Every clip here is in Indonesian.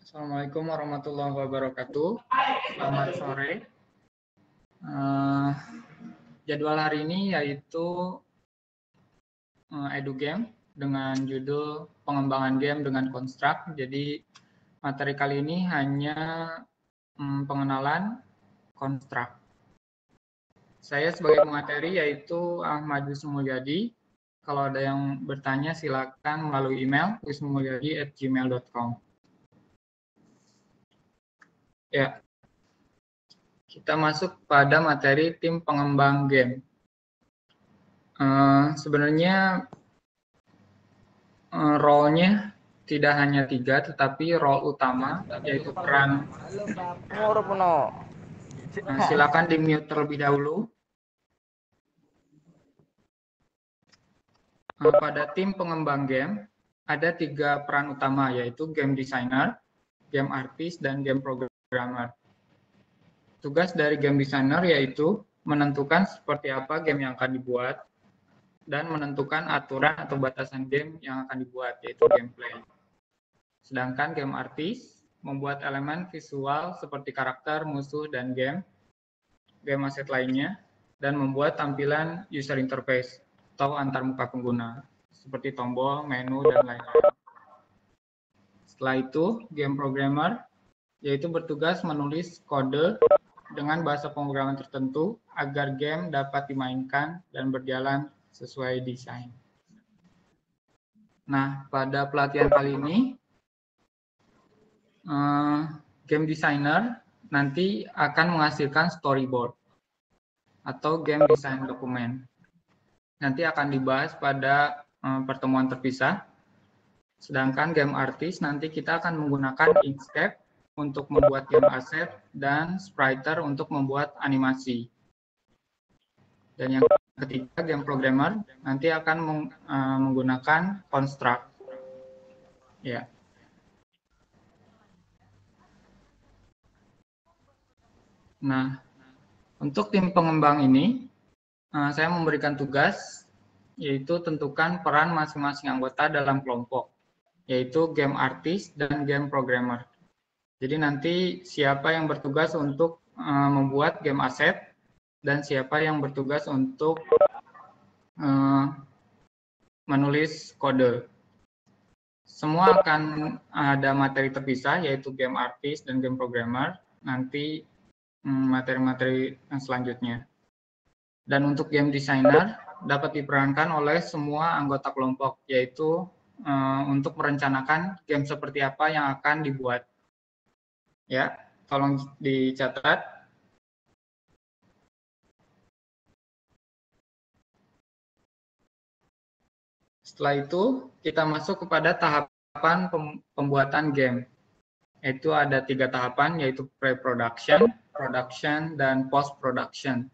Assalamualaikum warahmatullahi wabarakatuh. Selamat sore. Jadwal hari ini yaitu EduGame dengan judul pengembangan game dengan konstruk. Jadi materi kali ini hanya pengenalan konstruk. Saya sebagai pemateri yaitu Ahmad Wismulyadi. Kalau ada yang bertanya silakan melalui email wismulyadi@gmail.com. Ya, kita masuk pada materi tim pengembang game. Sebenarnya role-nya tidak hanya 3, tetapi role utama yaitu peran. Silakan di-mute terlebih dahulu. Pada tim pengembang game ada 3 peran utama yaitu game designer, game artist, dan game programmer. Tugas dari game designer yaitu menentukan seperti apa game yang akan dibuat dan menentukan aturan atau batasan game yang akan dibuat yaitu gameplay. Sedangkan game artist membuat elemen visual seperti karakter, musuh, dan game aset lainnya, dan membuat tampilan user interface atau antarmuka pengguna seperti tombol, menu, dan lain-lain. Setelah itu, game programmer yaitu bertugas menulis kode dengan bahasa pemrograman tertentu agar game dapat dimainkan dan berjalan sesuai desain. Nah, pada pelatihan kali ini, game designer nanti akan menghasilkan storyboard atau game design dokumen. Nanti akan dibahas pada pertemuan terpisah. Sedangkan game artist nanti kita akan menggunakan Inkscape untuk membuat game asset dan Spriter untuk membuat animasi. Dan yang ketiga, game programmer nanti akan menggunakan construct. Ya. Nah, untuk tim pengembang ini, saya memberikan tugas, yaitu tentukan peran masing-masing anggota dalam kelompok, yaitu game artist dan game programmer. Jadi nanti siapa yang bertugas untuk membuat game asset dan siapa yang bertugas untuk menulis kode. Semua akan ada materi terpisah yaitu game artist dan game programmer, nanti materi-materi selanjutnya. Dan untuk game designer dapat diperankan oleh semua anggota kelompok, yaitu untuk merencanakan game seperti apa yang akan dibuat. Ya, tolong dicatat. Setelah itu, kita masuk kepada tahapan pembuatan game. Yaitu ada 3 tahapan, yaitu pre-production, production, dan post-production.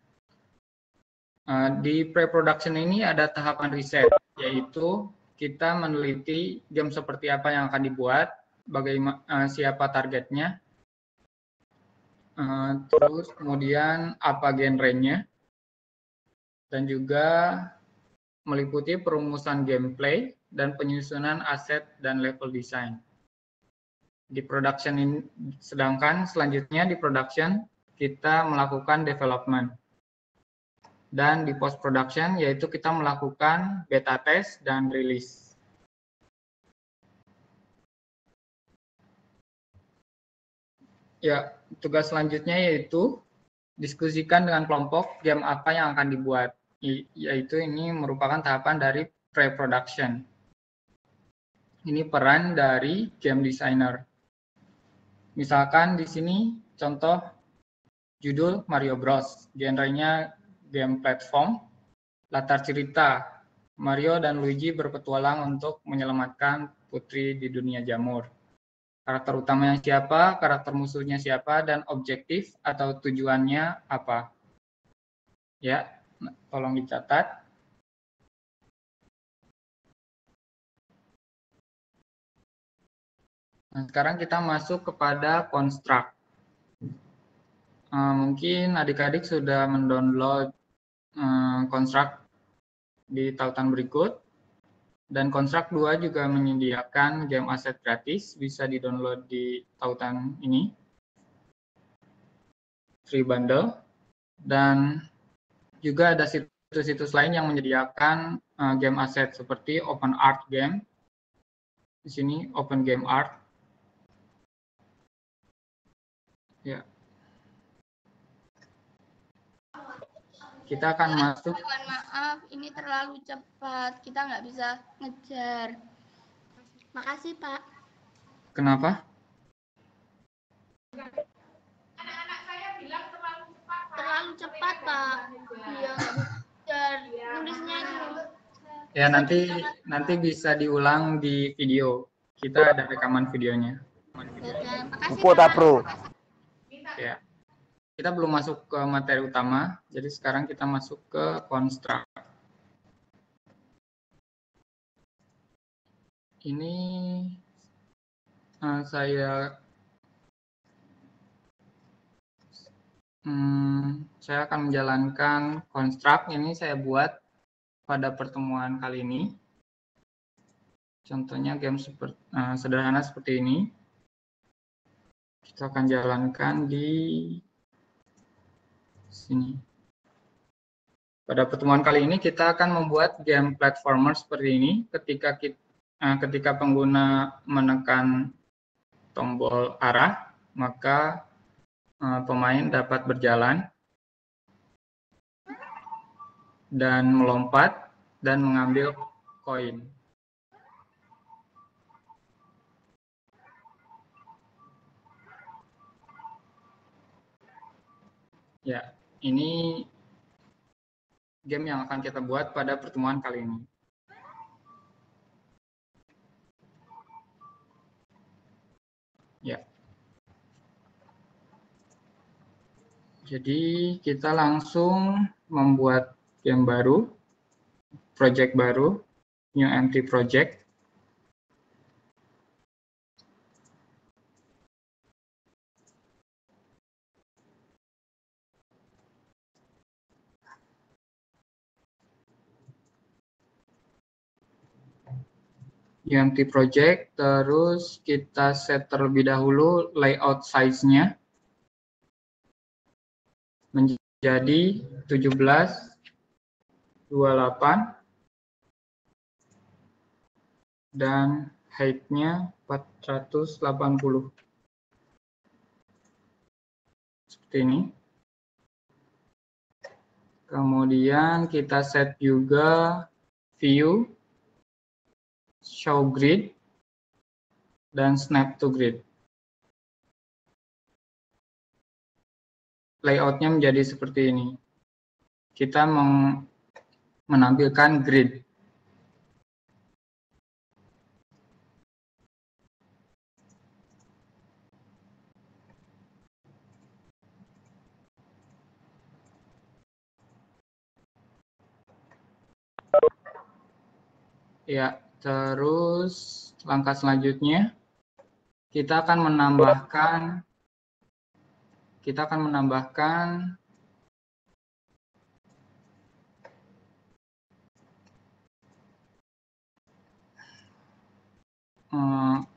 Di pre-production ini ada tahapan riset, yaitu kita meneliti game seperti apa yang akan dibuat, bagaimana siapa targetnya, terus kemudian apa genrenya, dan juga meliputi perumusan gameplay dan penyusunan aset dan level design. Di production ini, sedangkan selanjutnya di production kita melakukan development. Dan di post production yaitu kita melakukan beta test dan rilis. Ya, tugas selanjutnya yaitu diskusikan dengan kelompok game apa yang akan dibuat. Yaitu ini merupakan tahapan dari pre-production. Ini peran dari game designer. Misalkan di sini contoh judul Mario Bros. Genrenya game platform. Latar cerita, Mario dan Luigi berpetualang untuk menyelamatkan putri di dunia jamur. Karakter utamanya siapa, karakter musuhnya siapa, dan objektif atau tujuannya apa. Ya, tolong dicatat. Nah, sekarang kita masuk kepada construct. Mungkin adik-adik sudah mendownload construct di tautan berikut. Dan Construct 2 juga menyediakan game aset gratis, bisa di-download di tautan ini, free bundle. Dan juga ada situs-situs lain yang menyediakan game aset seperti Open Art Game. Di sini Open Game Art. Ya. Kita akan masuk. Mohon maaf, ini terlalu cepat. Kita nggak bisa ngejar. Makasih, Pak. Kenapa? Anak-anak saya bilang terlalu cepat, Pak. Terlalu cepat, Pak. Iya, nggak bisa ngejar. Nulisnya itu. Ya, nanti bisa diulang di video. Kita ada rekaman videonya. Oke, makasih, Kuota Pak. Pro. Ya. Kita belum masuk ke materi utama, jadi sekarang kita masuk ke Construct. Ini saya akan menjalankan Construct. Ini saya buat pada pertemuan kali ini. Contohnya game sederhana seperti ini. Kita akan jalankan di sini. Pada pertemuan kali ini kita akan membuat game platformer seperti ini. Ketika pengguna menekan tombol arah, maka pemain dapat berjalan dan melompat dan mengambil koin. Ya, ini game yang akan kita buat pada pertemuan kali ini. Ya. Jadi kita langsung membuat game baru, project baru, new entry project. Empty project, terus kita set terlebih dahulu layout size-nya menjadi 17:28 dan height-nya 480. Seperti ini. Kemudian kita set juga view, show grid, dan snap to grid. Layout-nya menjadi seperti ini. Kita menampilkan grid. Ya, terus langkah selanjutnya kita akan menambahkan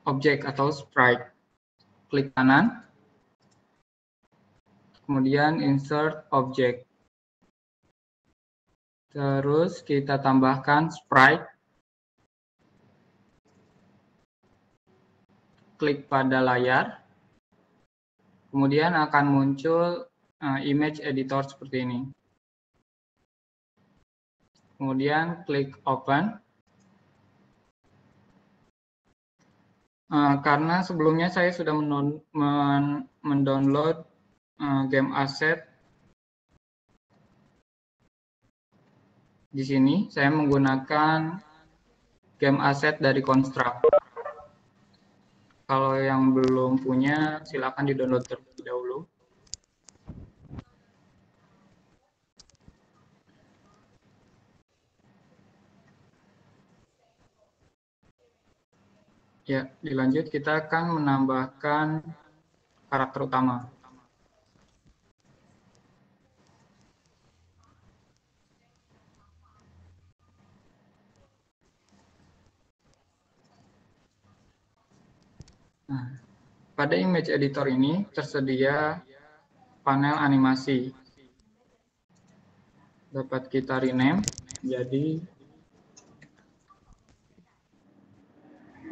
objek atau sprite. Klik kanan, kemudian insert object. Terus kita tambahkan sprite. Klik pada layar. Kemudian akan muncul image editor seperti ini. Kemudian klik open. Karena sebelumnya saya sudah mendownload game asset di sini, saya menggunakan game asset dari Construct. Kalau yang belum punya, silakan di-download terlebih dahulu. Ya, dilanjut kita akan menambahkan karakter utama. Nah, pada image editor ini tersedia panel animasi. Dapat kita rename jadi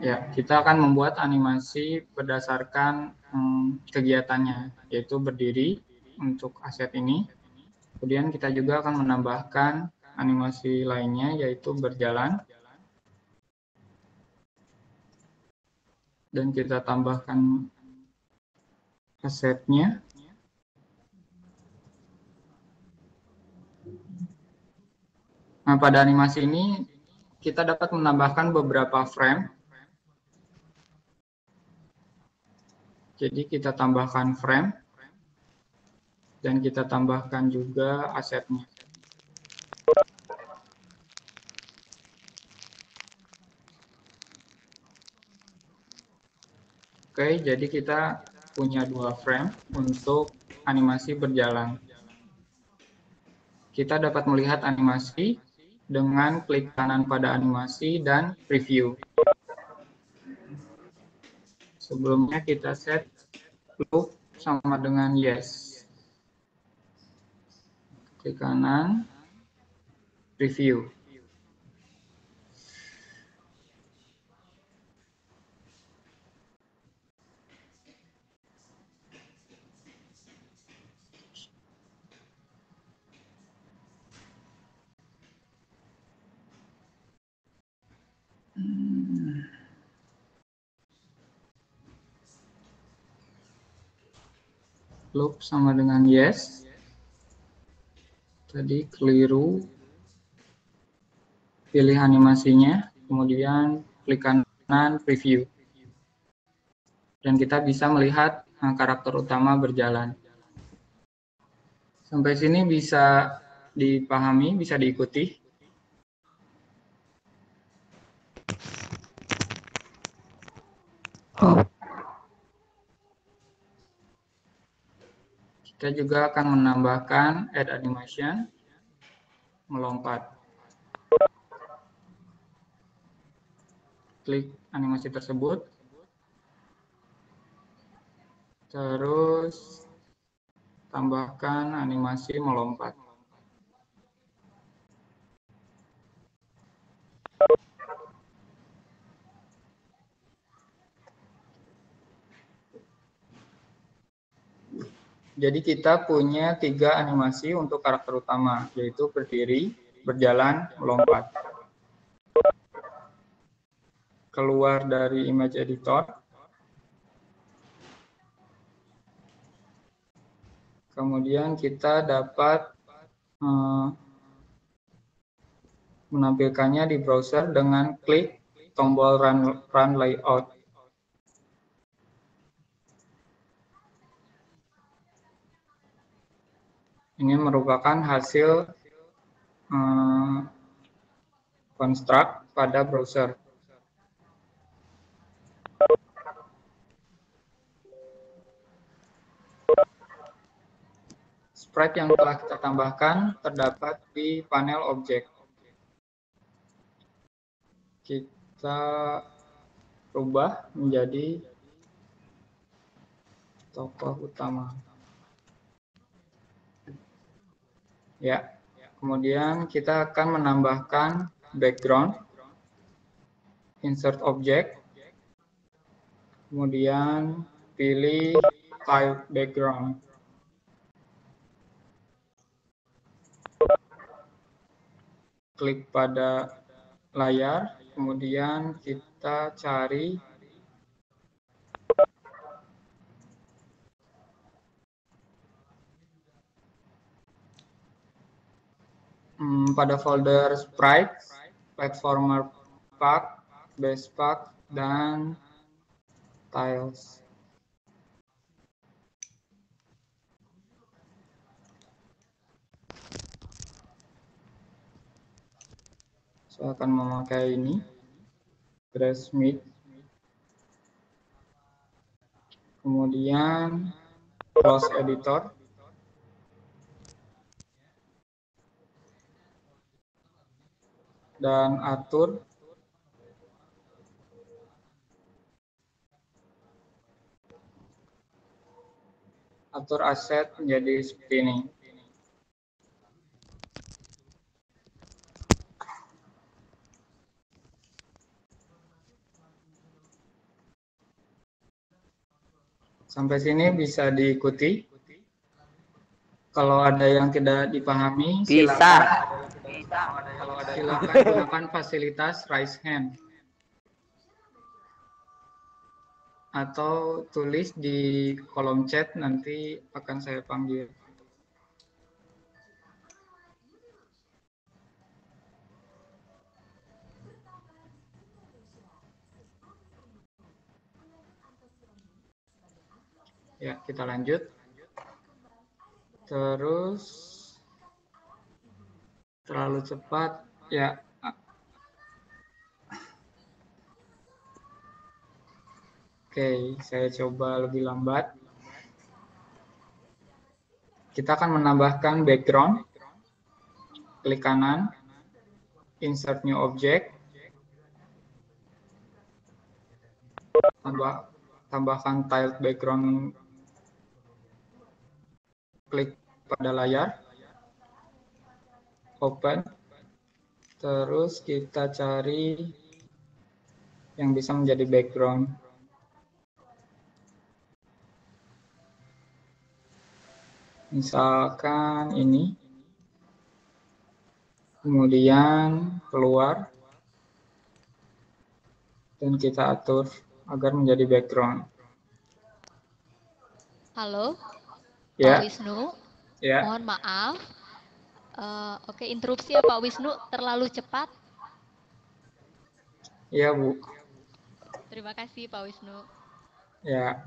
ya, kita akan membuat animasi berdasarkan kegiatannya, yaitu berdiri untuk aset ini. Kemudian kita juga akan menambahkan animasi lainnya, yaitu berjalan. Dan kita tambahkan asetnya. Nah, pada animasi ini kita dapat menambahkan beberapa frame. Jadi kita tambahkan frame dan kita tambahkan juga asetnya. Oke, jadi kita punya 2 frame untuk animasi berjalan. Kita dapat melihat animasi dengan klik kanan pada animasi dan preview. Sebelumnya kita set loop sama dengan yes. Klik kanan, preview. Loop sama dengan yes. Tadi keliru. Pilih animasinya, kemudian klik kanan preview. Dan kita bisa melihat karakter utama berjalan. Sampai sini bisa dipahami, bisa diikuti. Kita juga akan menambahkan add animation, melompat. Klik animasi tersebut. Terus tambahkan animasi melompat. Jadi kita punya 3 animasi untuk karakter utama, yaitu berdiri, berjalan, melompat. Keluar dari image editor. Kemudian kita dapat menampilkannya di browser dengan klik tombol run layout. Ini merupakan hasil construct pada browser. Sprite yang telah kita tambahkan terdapat di panel objek. Kita rubah menjadi tokoh utama. Ya, kemudian kita akan menambahkan background, insert object, kemudian pilih type background. Klik pada layar, kemudian kita cari pada folder sprite, platformer pack, base pack, dan tiles. Saya akan memakai ini, Grassmith. Kemudian close editor. Dan atur atur aset menjadi seperti ini. Sampai sini bisa diikuti. Kalau ada yang tidak dipahami, silakan gunakan fasilitas raise hand atau tulis di kolom chat, nanti akan saya panggil. Ya, kita lanjut. Terus terlalu cepat, ya. Oke, saya coba lebih lambat. Kita akan menambahkan background. Klik kanan, insert new object. Tambahkan tiled background, klik pada layar, open, terus kita cari yang bisa menjadi background. Misalkan ini, kemudian keluar, dan kita atur agar menjadi background. Halo, Ya. Pak Wisnu. Ya. Mohon maaf. Oke, interupsi ya Pak Wisnu, terlalu cepat. Iya, Bu. Terima kasih Pak Wisnu. Ya.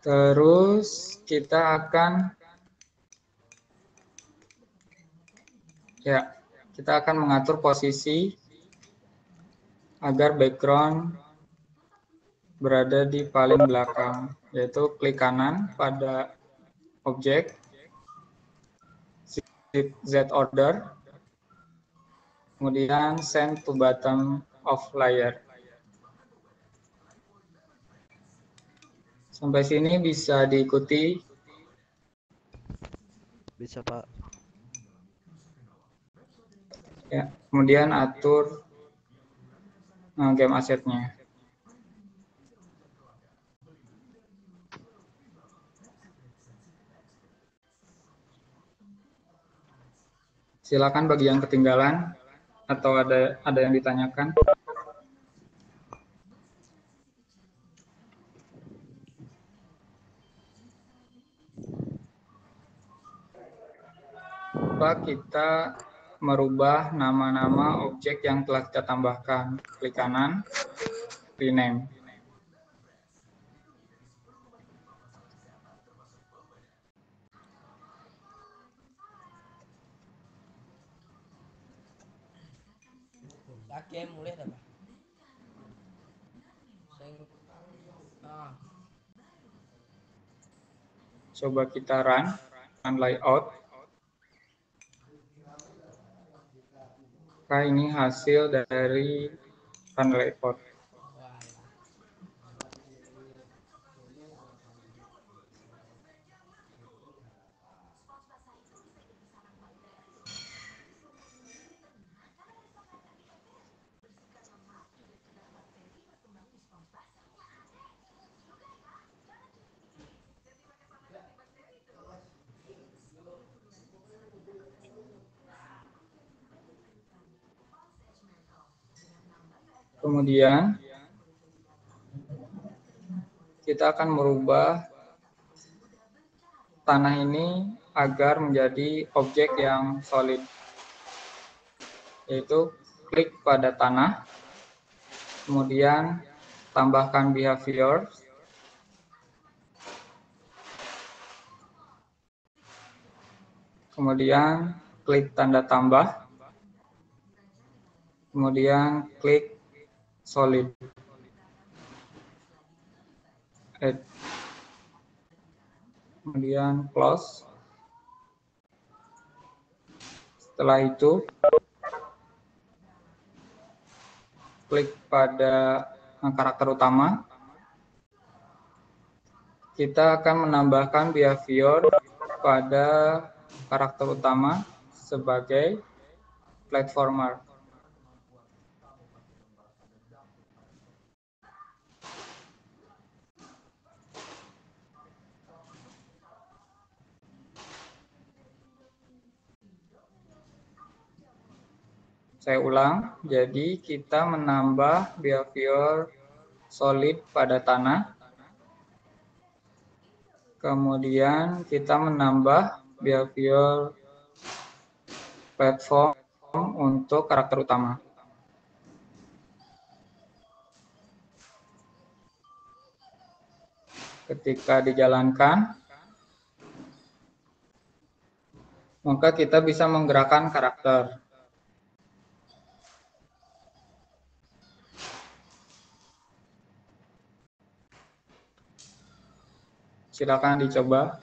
Terus kita akan mengatur posisi agar background berada di paling belakang, yaitu klik kanan pada objek, shift Z order, kemudian send to bottom of layer. Sampai sini bisa diikuti? Bisa, Pak. Ya, kemudian atur game asetnya. Silakan bagi yang ketinggalan atau ada yang ditanyakan. Coba kita merubah nama-nama objek yang telah kita tambahkan. Klik kanan, rename. Lagi mulai apa? Coba kita run layout. Nah, ini hasil dari run layout. Kemudian kita akan merubah tanah ini agar menjadi objek yang solid. Yaitu klik pada tanah, kemudian tambahkan behavior, kemudian klik tanda tambah, kemudian klik solid. Kemudian close. Setelah itu klik pada karakter utama, kita akan menambahkan behavior pada karakter utama sebagai platformer. Saya ulang, jadi kita menambah behavior solid pada tanah. Kemudian kita menambah behavior platform untuk karakter utama. Ketika dijalankan, maka kita bisa menggerakkan karakter. Silakan dicoba.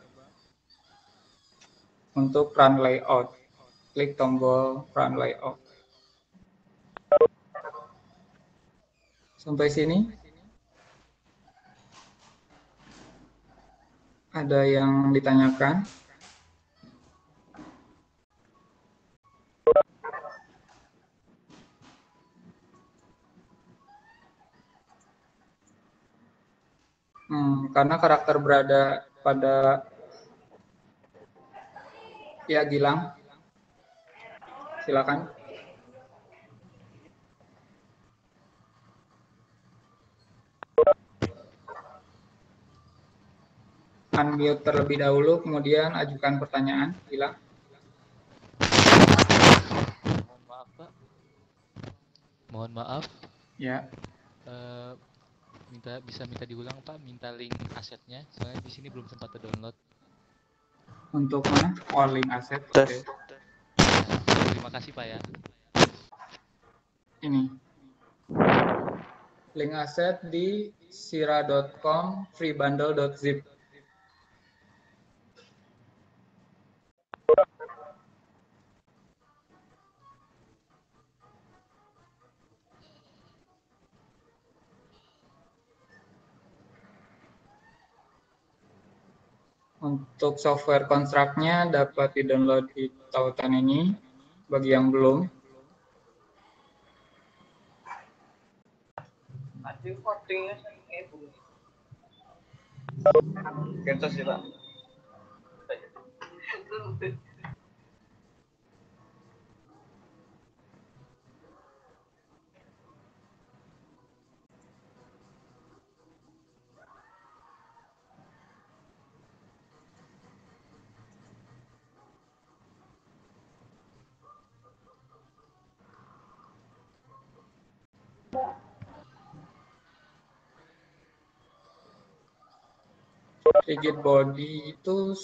Untuk run layout, klik tombol run layout. Sampai sini? Ada yang ditanyakan? Karena karakter berada pada ya Gilang, silakan. Unmute terlebih dahulu, kemudian ajukan pertanyaan, Gilang. Mohon maaf, Pak. Mohon maaf. Ya. Bisa minta diulang, Pak, minta link asetnya. Soalnya di sini belum sempat download. Untuk mana? Oh, link aset. Oke. Terima kasih, Pak ya. Ini. Link aset di sira.com freebundle.zip. Untuk software kontraknya dapat di-download di tautan ini bagi yang belum. Kentos ya, Pak. Rigid body itu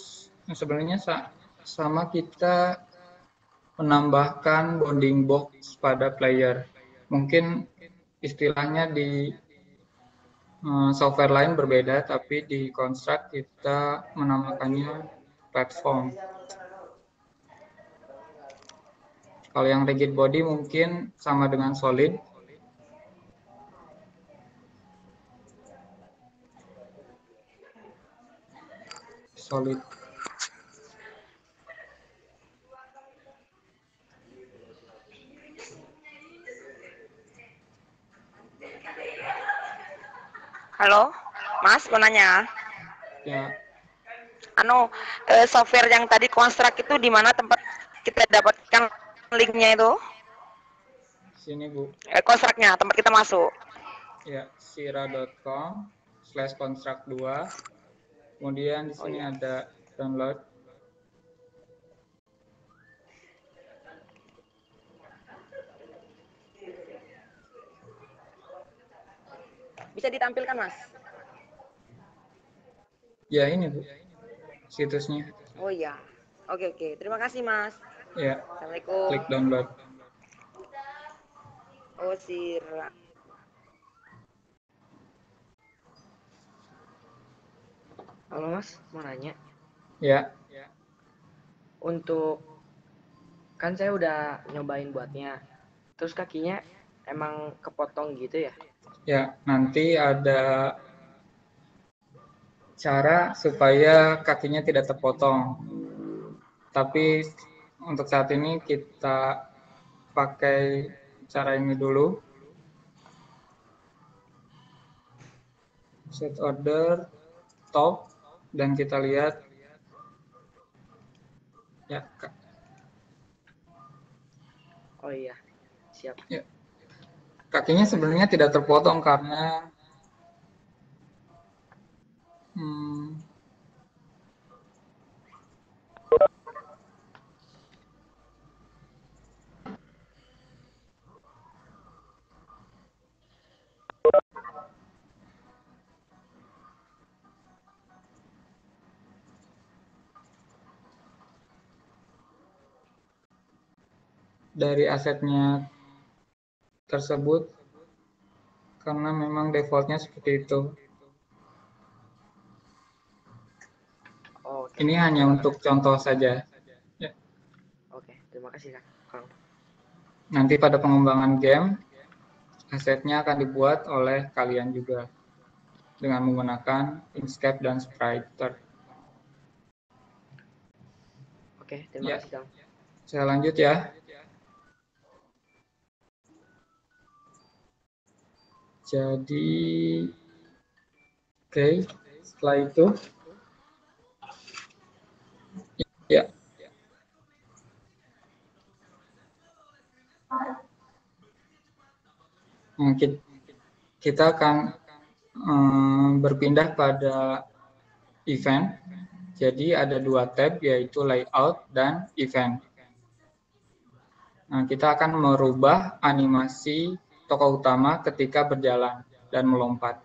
sebenarnya sama kita menambahkan bounding box pada player. Mungkin istilahnya di software lain berbeda, tapi di Construct kita menamakannya platform. Kalau yang rigid body mungkin sama dengan solid. Solid. Halo, Mas, mau nanya. Ya. Software yang tadi Construct itu di mana tempat kita dapatkan linknya itu? Sini, Bu. Construct-nya, tempat kita masuk. Ya, sira.com/construct2. Kemudian di sini ada download. Bisa ditampilkan, Mas? Ya, ini, Bu. Situsnya. Oh iya. Oke. Terima kasih, Mas. Ya. Assalamualaikum. Klik download. Oh, Sira. Halo Mas, mau nanya. Ya. Untuk kan saya udah nyobain buatnya. Terus kakinya emang kepotong gitu ya? Ya, nanti ada cara supaya kakinya tidak terpotong. Tapi untuk saat ini kita pakai cara ini dulu. Set order top dan kita lihat ya. Oh iya, siap. Ya. Kakinya sebenarnya tidak terpotong karena dari asetnya tersebut karena memang defaultnya seperti itu. Oke. Ini hanya untuk contoh saja. Ya. Oke, terima kasih Kang. Nanti pada pengembangan game, asetnya akan dibuat oleh kalian juga dengan menggunakan Inkscape dan Spriter. Oke, terima Ya. kasih Kang. Saya lanjut ya. Jadi, oke, setelah itu, ya. Nah, kita akan berpindah pada event. Jadi ada dua tab, yaitu layout dan event. Nah, kita akan merubah animasi tokoh utama ketika berjalan dan melompat.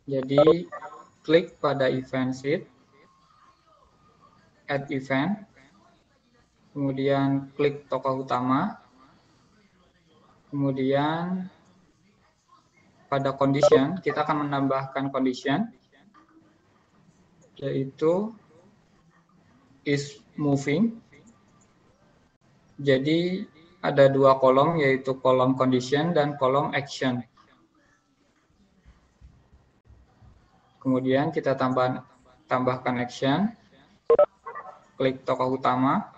Jadi, klik pada event sheet, add event, kemudian klik tokoh utama, kemudian pada condition, kita akan menambahkan condition, yaitu is moving. Jadi ada dua kolom, yaitu kolom condition dan kolom action. Kemudian kita tambahkan action, klik tokoh utama,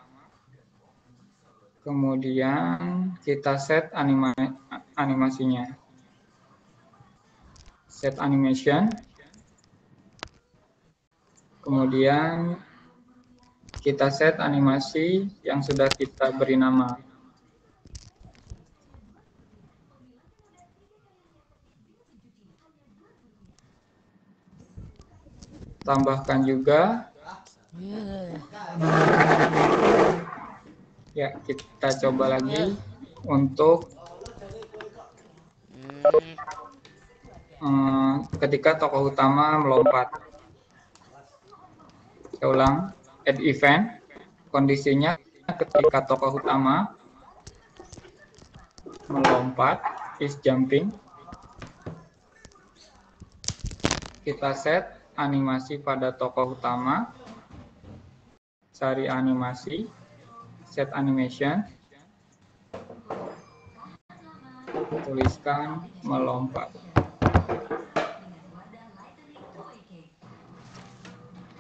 kemudian kita set animasinya. Set animation, kemudian kita set animasi yang sudah kita beri nama. Tambahkan juga. Ya, kita coba lagi untuk ketika tokoh utama melompat. Saya ulang, add event, kondisinya ketika tokoh utama melompat, is jumping. Kita set animasi pada tokoh utama, cari animasi, set animation, tuliskan melompat.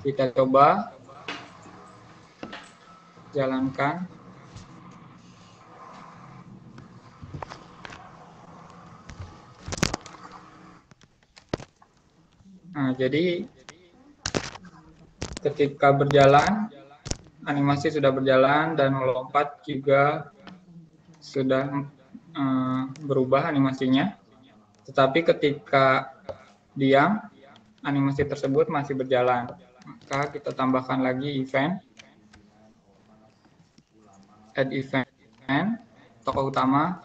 Kita coba jalankan. Nah, jadi ketika berjalan, animasi sudah berjalan dan melompat juga sudah berubah animasinya. Tetapi ketika diam, animasi tersebut masih berjalan. Maka kita tambahkan lagi event, add event, tokoh utama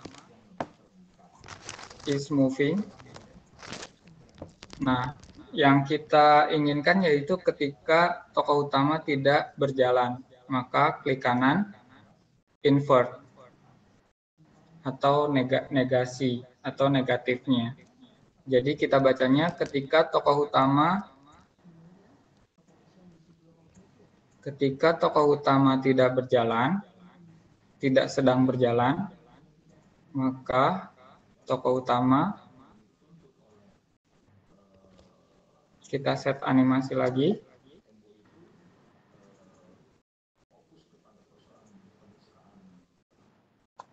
is moving. Nah, yang kita inginkan yaitu ketika tokoh utama tidak berjalan, maka klik kanan, invert, atau negasi, atau negatifnya. Jadi kita bacanya ketika tokoh utama tidak berjalan, tidak sedang berjalan, maka tokoh utama Kita set animasi lagi.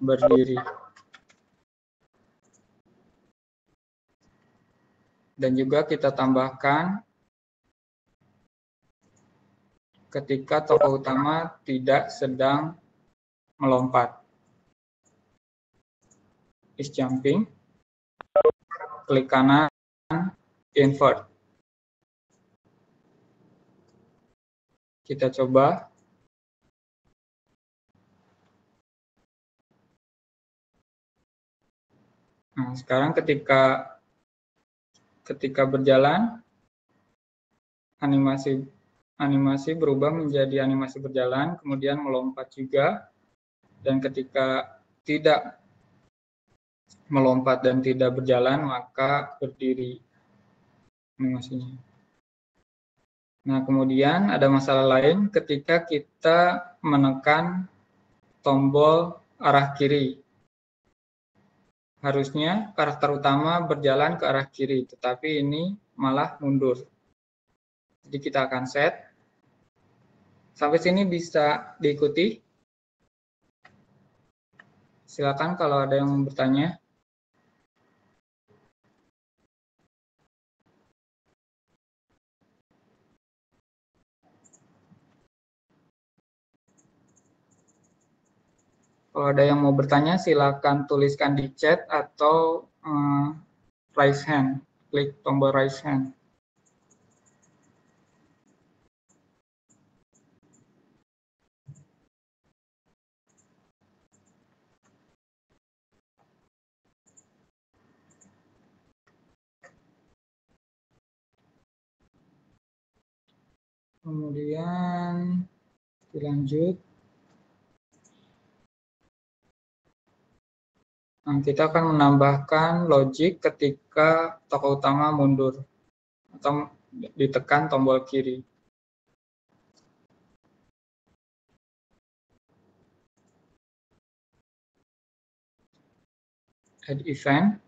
Berdiri. Dan juga kita tambahkan ketika tokoh utama tidak sedang melompat. Is jumping. Klik kanan, invert. Kita coba. Nah, sekarang ketika berjalan, animasi berubah menjadi animasi berjalan, kemudian melompat juga, dan ketika tidak melompat dan tidak berjalan, maka berdiri animasinya. Nah, kemudian ada masalah lain ketika kita menekan tombol arah kiri. Harusnya karakter utama berjalan ke arah kiri, tetapi ini malah mundur. Jadi kita akan set. Sampai sini bisa diikuti. Silakan kalau ada yang mau bertanya. Kalau ada yang mau bertanya, silakan tuliskan di chat atau raise hand. Klik tombol raise hand. Kemudian dilanjut. Nah, kita akan menambahkan logic ketika tokoh utama mundur atau ditekan tombol kiri. Add event.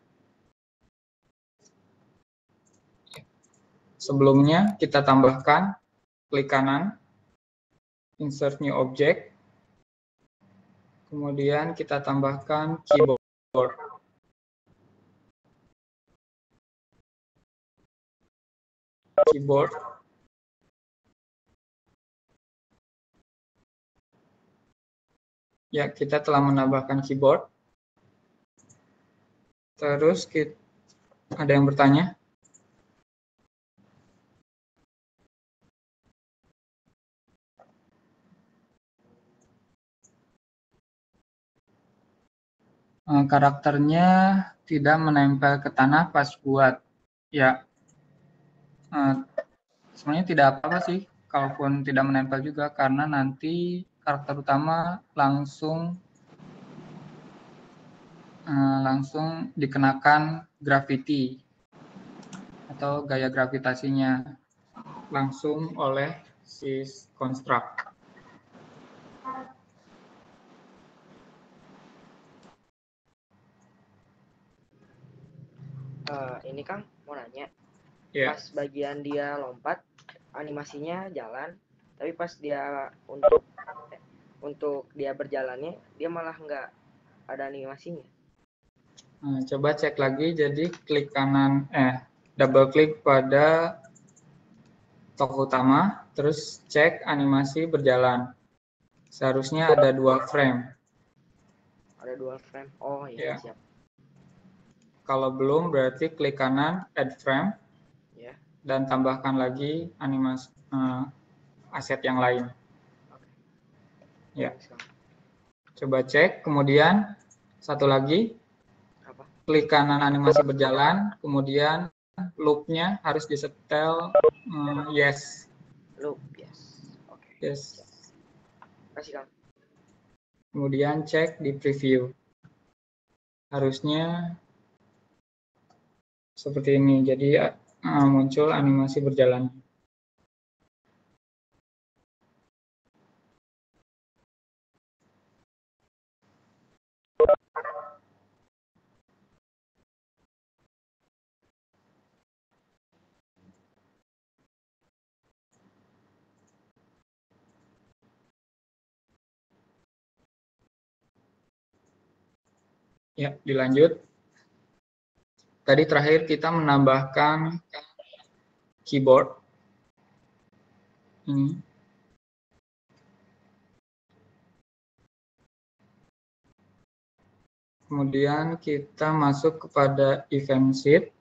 Sebelumnya kita tambahkan klik kanan, insert new object, kemudian kita tambahkan keyboard. Keyboard. Ya, kita telah menambahkan keyboard. Terus ada yang bertanya? Karakternya tidak menempel ke tanah pas buat. Ya, sebenarnya tidak apa-apa sih, kalaupun tidak menempel juga, karena nanti karakter utama langsung dikenakan gravity atau gaya gravitasinya langsung oleh si construct. Ini Kang mau nanya, Ya. pas bagian dia lompat animasinya jalan, tapi pas dia untuk dia berjalannya dia malah nggak ada animasinya. Nah, coba cek lagi, jadi klik kanan, double klik pada tokoh utama, terus cek animasi berjalan. Seharusnya ada 2 frame. Ada 2 frame. Oh iya, Ya. siap. Kalau belum berarti klik kanan add frame, Ya. dan tambahkan lagi animasi aset yang lain. Oke. Ya. Coba cek, kemudian satu lagi, Apa? klik kanan animasi berjalan, kemudian loop-nya harus disetel yes. Loop, yes. Oke. Yes. Kasih Kang. Kemudian cek di preview. Harusnya seperti ini, jadi muncul animasi berjalan. Ya, dilanjut. Tadi terakhir kita menambahkan keyboard. Ini. Kemudian kita masuk kepada event sheet,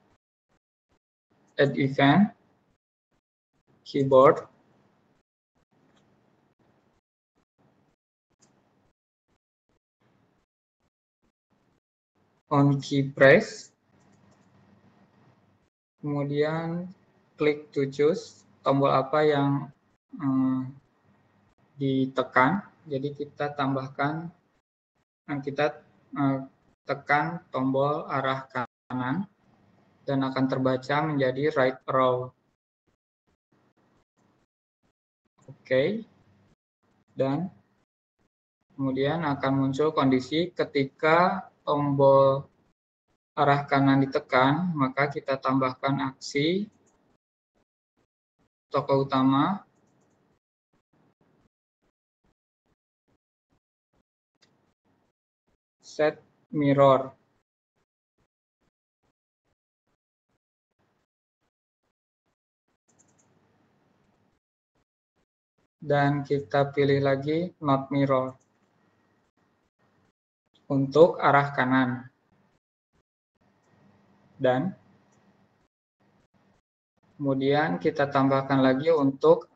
add event, keyboard, on key press, kemudian klik to choose, tombol apa yang ditekan. Jadi kita tambahkan, kita tekan tombol arah kanan dan akan terbaca menjadi right arrow. Oke. Dan kemudian akan muncul kondisi ketika tombol arah kanan ditekan, maka kita tambahkan aksi tokoh utama, set mirror. Dan kita pilih lagi not mirror untuk arah kanan. Dan kemudian kita tambahkan lagi untuk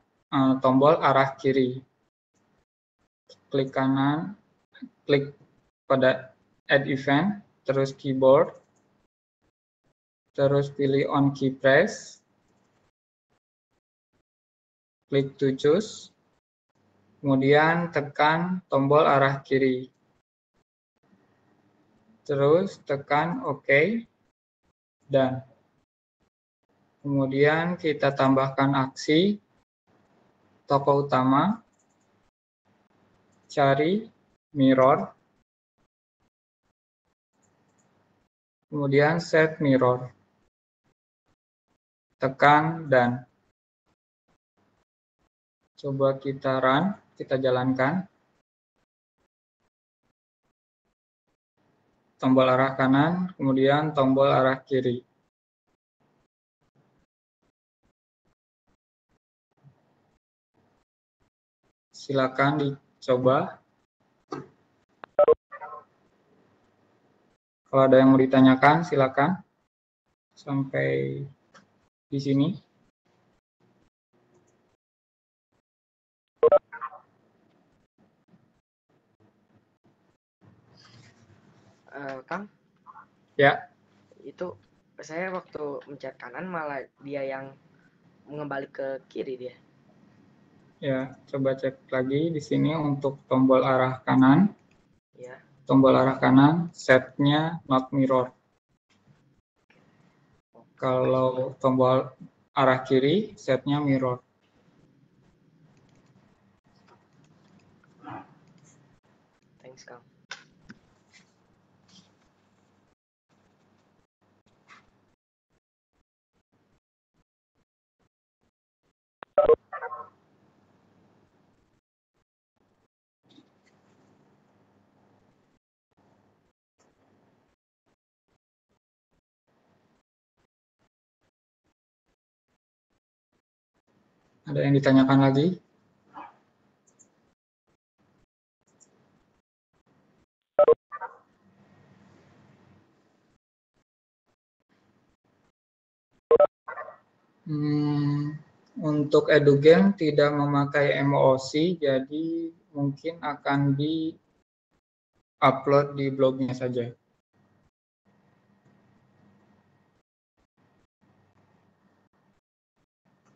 tombol arah kiri. Klik kanan, klik pada add event, terus keyboard, terus pilih on key press, klik to choose, kemudian tekan tombol arah kiri. Terus tekan OK, dan kemudian kita tambahkan aksi tokoh utama, cari mirror, kemudian set mirror, tekan dan coba kita run, kita jalankan. Tombol arah kanan, kemudian tombol arah kiri. Silakan dicoba. Kalau ada yang mau ditanyakan, silakan. Sampai di sini. Kang, Ya, itu saya waktu mencet kanan malah dia yang mengembali ke kiri dia. ya, coba cek lagi di sini untuk tombol arah kanan. Ya. Tombol arah kanan, setnya not mirror. Kalau tombol arah kiri, setnya mirror. Thanks, Kang. Ada yang ditanyakan lagi? Untuk EduGame tidak memakai MOOC, jadi mungkin akan di-upload di blognya saja.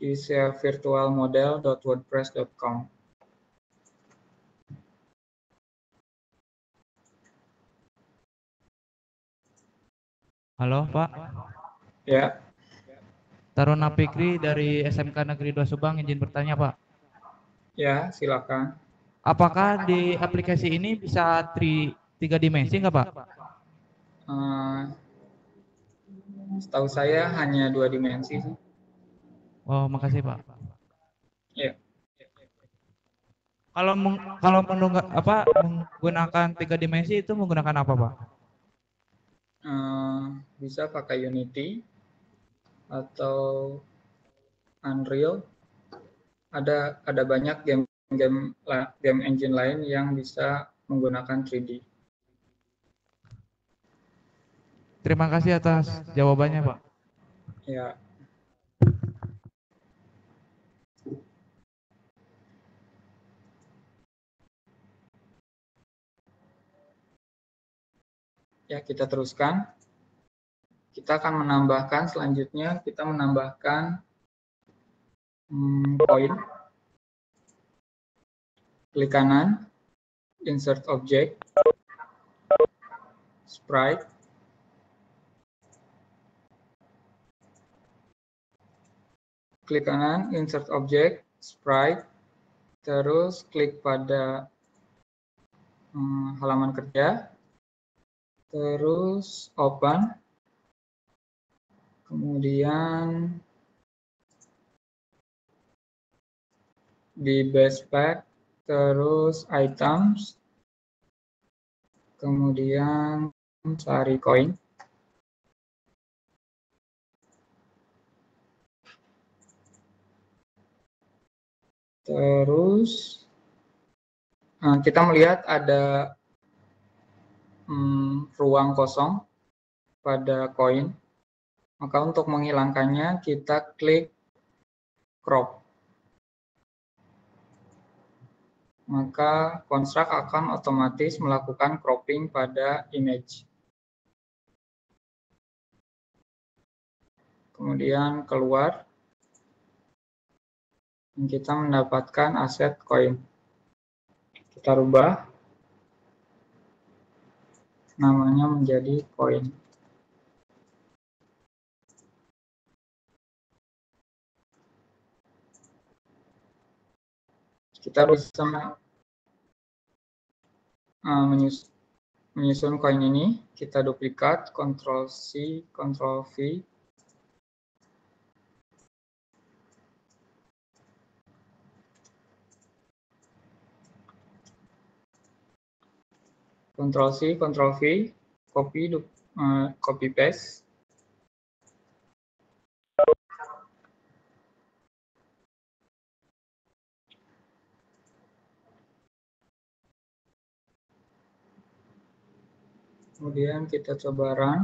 Di virtualmodel.wordpress.com. Halo, Pak. Ya, Taruna Fikri dari SMK Negeri 2 Subang izin bertanya, Pak. ya, silakan. Apakah di aplikasi ini bisa tiga dimensi nggak, Pak? Setahu saya hanya 2 dimensi sih. Oh, makasih, Pak. Ya. Kalau menggunakan 3 dimensi itu menggunakan apa, Pak? bisa pakai Unity atau Unreal. Ada banyak game engine lain yang bisa menggunakan 3D. Terima kasih atas jawabannya, Pak. Ya. Ya, kita teruskan. Kita akan menambahkan selanjutnya, kita menambahkan koin. Klik kanan, insert object, sprite. Klik kanan, insert object, sprite. Terus klik pada halaman kerja. Terus open. Kemudian di base pack, terus items, kemudian cari koin. Terus kita melihat ada ruang kosong pada koin. Maka untuk menghilangkannya kita klik crop. Maka konstruk akan otomatis melakukan cropping pada image. Kemudian keluar, dan kita mendapatkan aset koin. Kita rubah namanya menjadi koin. Kita bisa menyusun koin ini. Kita duplikat, Ctrl C, Ctrl V. Ctrl C, Ctrl V, copy paste. Kemudian kita coba run.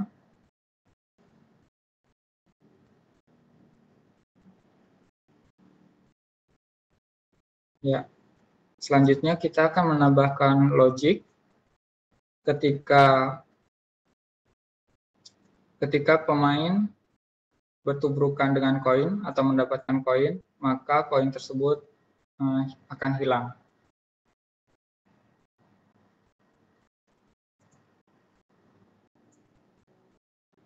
Ya. Selanjutnya kita akan menambahkan logic ketika pemain bertubrukan dengan koin atau mendapatkan koin, maka koin tersebut akan hilang.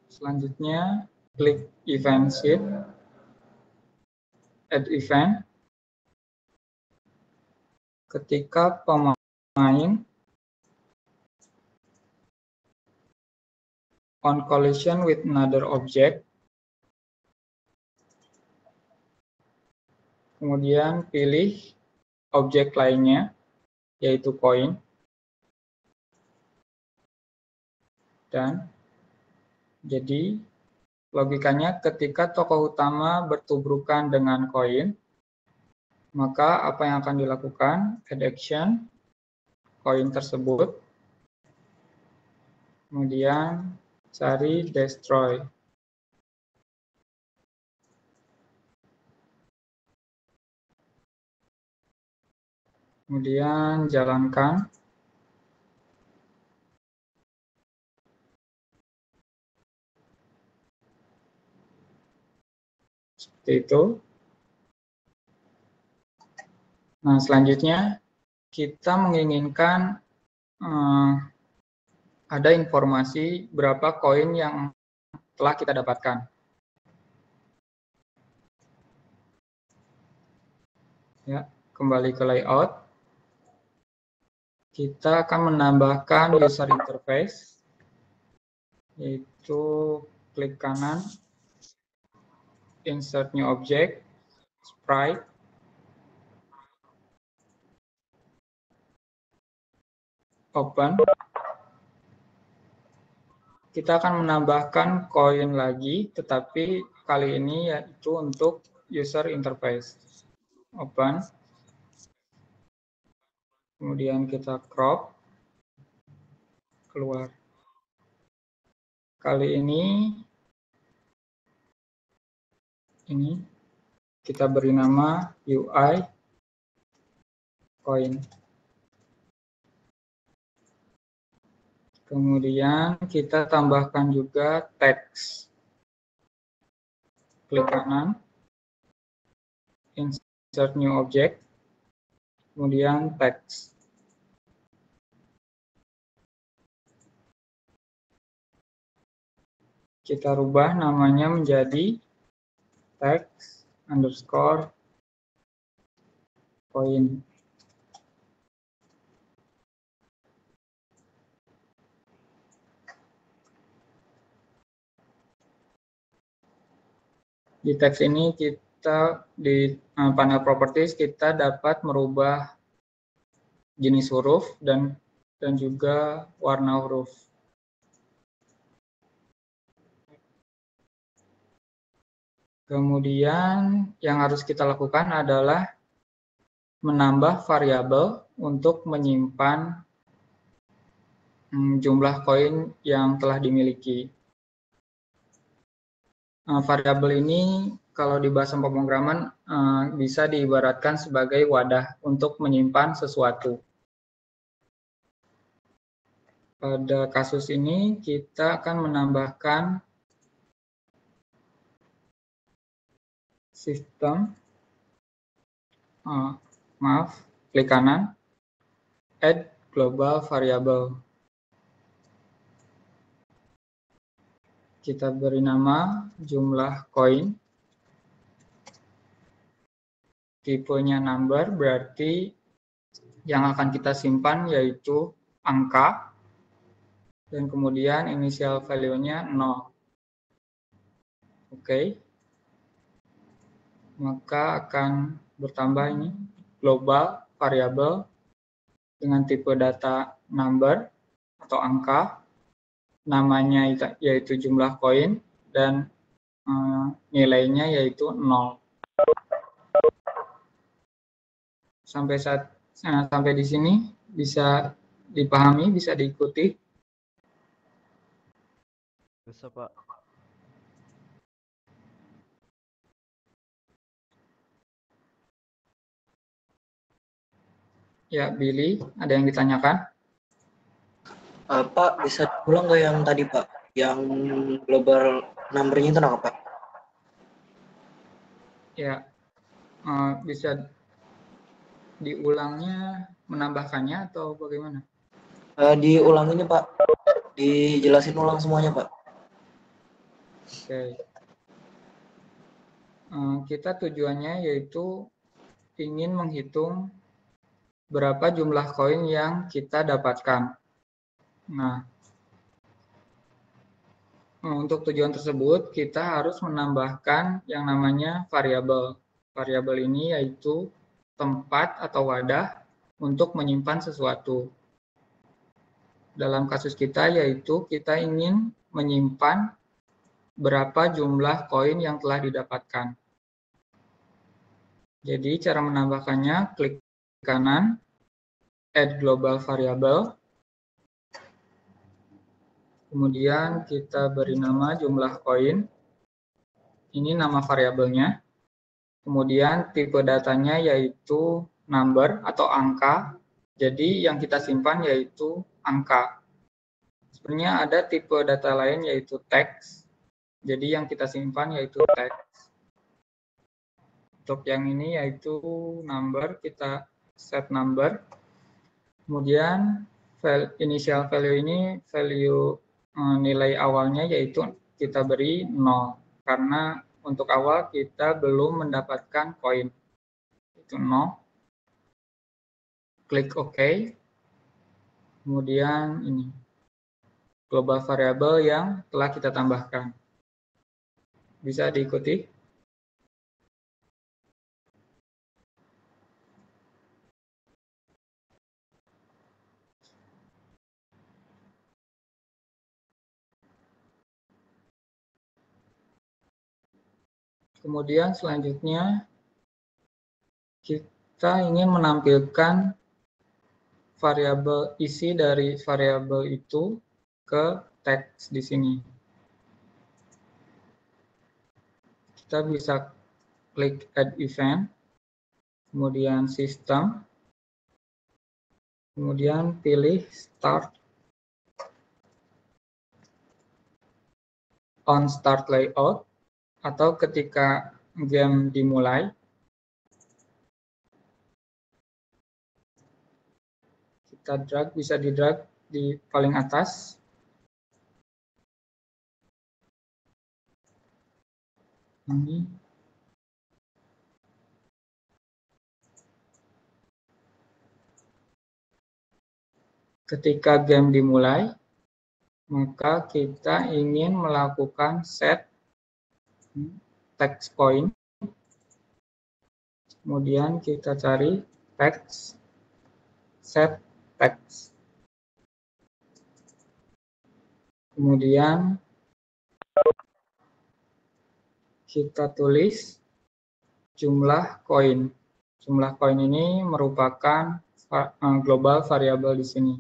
Selanjutnya, klik event sheet, add event. Ketika pemain on collision with another object, kemudian pilih objek lainnya, yaitu koin, dan jadi logikanya ketika tokoh utama bertubrukan dengan koin, maka apa yang akan dilakukan? Add action, koin tersebut, kemudian cari destroy. Kemudian jalankan. Seperti itu. Nah, selanjutnya kita menginginkan ada informasi berapa koin yang telah kita dapatkan. Ya, kembali ke layout. Kita akan menambahkan user interface, yaitu klik kanan, insert new object, sprite, open. kita akan menambahkan koin lagi, tetapi kali ini yaitu untuk user interface. Open. Kemudian kita crop. Keluar. Kali ini kita beri nama UI coin. Kemudian kita tambahkan juga teks. Klik kanan, insert new object, kemudian teks. Kita rubah namanya menjadi teks underscore coin. Di teks ini kita di panel properties kita dapat merubah jenis huruf dan juga warna huruf. Kemudian yang harus kita lakukan adalah menambah variabel untuk menyimpan jumlah koin yang telah dimiliki. Variabel ini kalau di bahasa pemrograman bisa diibaratkan sebagai wadah untuk menyimpan sesuatu. Pada kasus ini kita akan menambahkan sistem, klik kanan, add global variable. Kita beri nama jumlah koin, tipenya number, berarti yang akan kita simpan yaitu angka, dan kemudian initial value-nya 0. Oke. Maka akan bertambah ini global variable dengan tipe data number atau angka, namanya yaitu jumlah koin, dan nilainya yaitu 0. Sampai di sini bisa dipahami, bisa diikuti. Bisa, Pak. Ya, Billy, ada yang ditanyakan? Pak, bisa diulang nggak yang tadi, Pak? Yang global number-nya itu apa, Pak? Ya, bisa diulangnya, menambahkannya atau bagaimana? Diulanginnya, Pak. Dijelasin ulang semuanya, Pak. Oke. Kita tujuannya yaitu ingin menghitung berapa jumlah koin yang kita dapatkan. Nah, untuk tujuan tersebut kita harus menambahkan yang namanya variabel. Variabel ini yaitu tempat atau wadah untuk menyimpan sesuatu. Dalam kasus kita yaitu kita ingin menyimpan berapa jumlah koin yang telah didapatkan. Jadi cara menambahkannya, klik kanan, add global variable. Kemudian kita beri nama jumlah koin. Ini nama variabelnya. Kemudian tipe datanya yaitu number atau angka. Jadi yang kita simpan yaitu angka. Sebenarnya ada tipe data lain yaitu teks. Jadi yang kita simpan yaitu teks. Untuk yang ini yaitu number, kita set number. Kemudian initial value ini value nilai awalnya yaitu kita beri 0. Karena untuk awal kita belum mendapatkan koin. Itu 0. Klik OK. Kemudian ini global variable yang telah kita tambahkan. Bisa diikuti? Kemudian selanjutnya kita ingin menampilkan variabel isi dari variabel itu ke teks di sini. Kita bisa klik add event, kemudian system, kemudian pilih start on start layout, atau ketika game dimulai, kita drag, bisa di drag di paling atas. Ini. Ketika game dimulai, maka kita ingin melakukan set text point. Kemudian kita cari text, set text. Kemudian kita tulis jumlah koin. Jumlah koin ini merupakan global variabel di sini.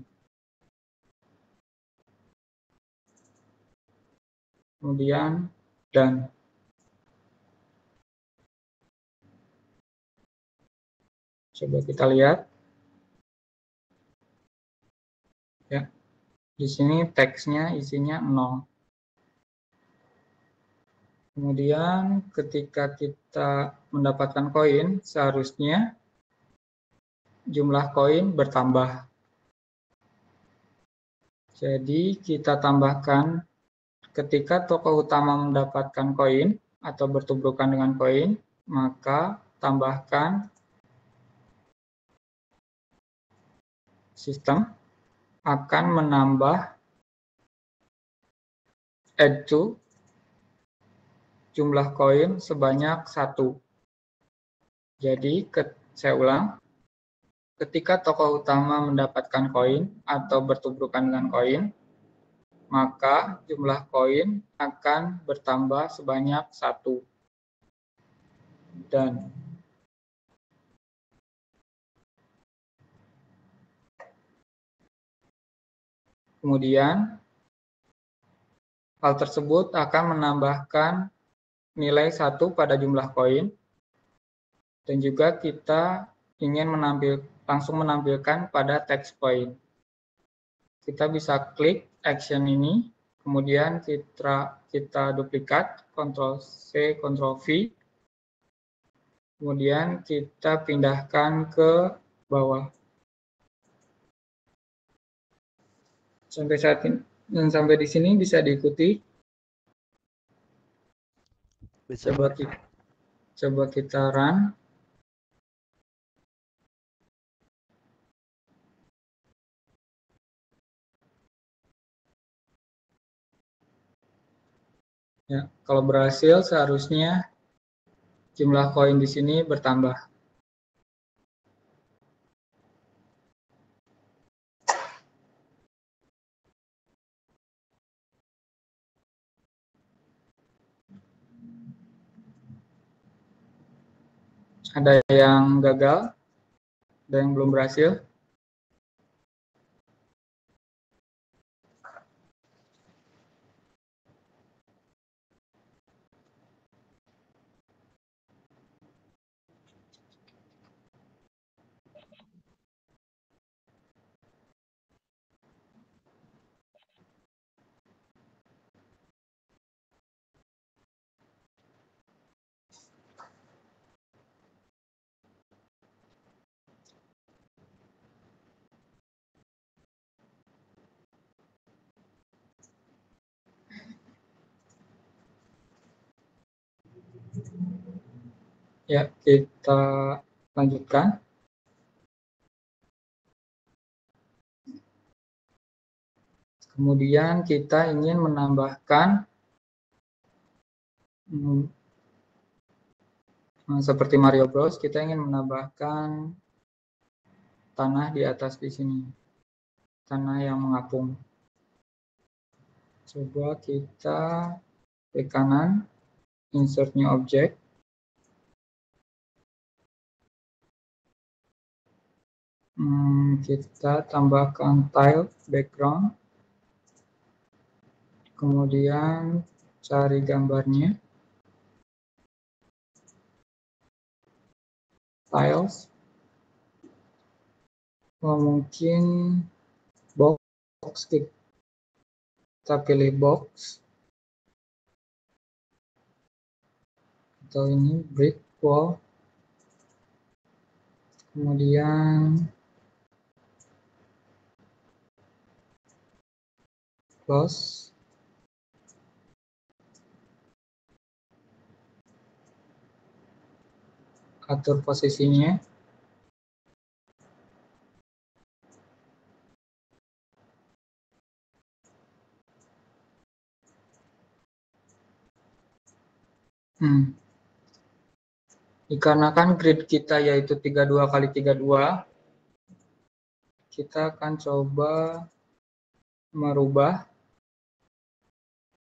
Kemudian dan coba kita lihat. Ya. Di sini teksnya isinya 0. Kemudian ketika kita mendapatkan koin, seharusnya jumlah koin bertambah. Jadi kita tambahkan ketika tokoh utama mendapatkan koin atau bertubrukan dengan koin, maka tambahkan sistem akan menambah add to jumlah koin sebanyak 1. Jadi, saya ulang, ketika tokoh utama mendapatkan koin atau bertubrukan dengan koin, maka jumlah koin akan bertambah sebanyak 1. Dan kemudian hal tersebut akan menambahkan nilai 1 pada jumlah koin, dan juga kita ingin langsung menampilkan pada text point. Kita bisa klik action ini, kemudian kita duplikat, Ctrl+C, Ctrl+V, kemudian kita pindahkan ke bawah. Sampai di sini bisa diikuti. Coba kita run. Ya, kalau berhasil seharusnya jumlah koin di sini bertambah. Ada yang gagal, ada yang belum berhasil. Ya, kita lanjutkan. Kemudian kita ingin menambahkan seperti Mario Bros, kita ingin menambahkan tanah di atas di sini. Tanah yang mengapung. Coba kita klik kanan, insert new object. Kita tambahkan tile background, kemudian cari gambarnya, tiles, mungkin box, kita pilih box, atau ini brick wall, kemudian close, atur posisinya, dikarenakan grid kita yaitu 32 kali 32, kita akan coba merubah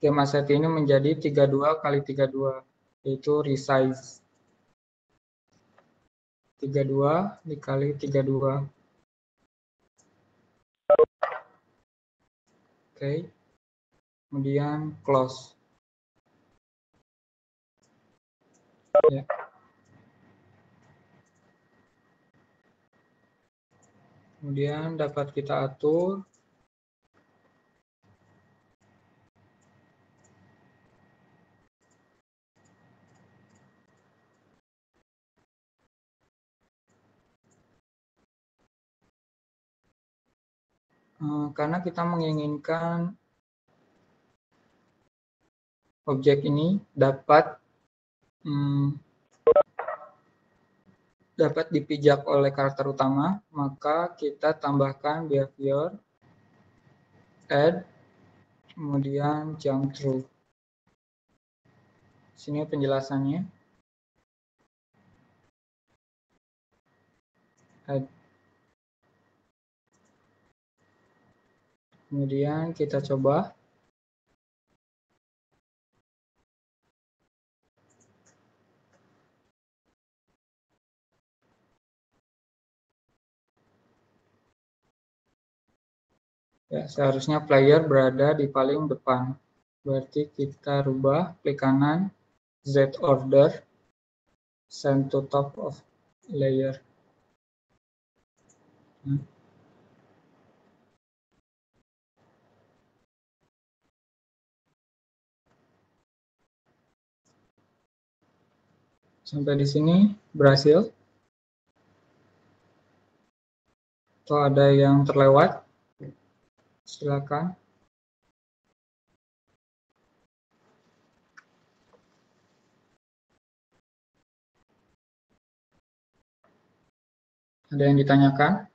game asset ini menjadi 32 kali 32, yaitu resize. 32 dikali 32. Oke. Kemudian close. Ya. Kemudian dapat kita atur karena kita menginginkan objek ini dapat dipijak oleh karakter utama, maka kita tambahkan behavior add, kemudian jump through. Sini penjelasannya. Add. Kemudian kita coba. Ya, seharusnya player berada di paling depan. Berarti kita rubah klik kanan, Z order, send to top of layer. Sampai di sini berhasil. Atau ada yang terlewat? Silakan. Ada yang ditanyakan?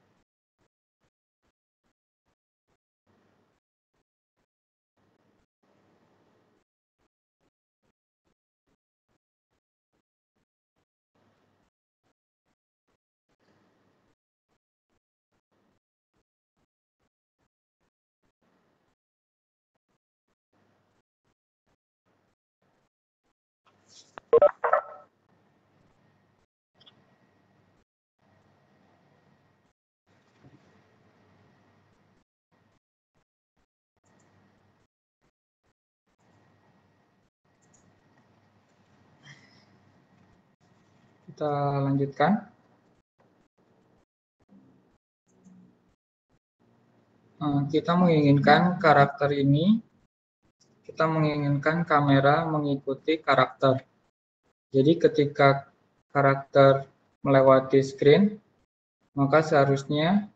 Kita lanjutkan. Kita menginginkan karakter ini, kita menginginkan kamera mengikuti karakter. Jadi ketika karakter melewati screen, maka seharusnya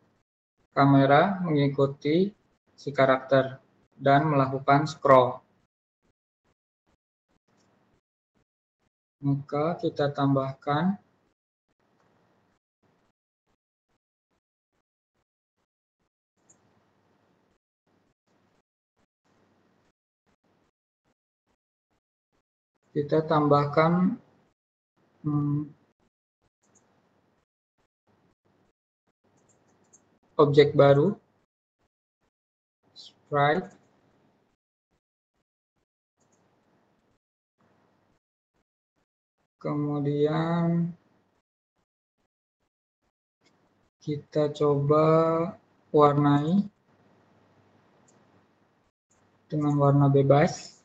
kamera mengikuti si karakter dan melakukan scroll. Maka kita tambahkan objek baru, sprite, kemudian Kita coba warnai dengan warna bebas.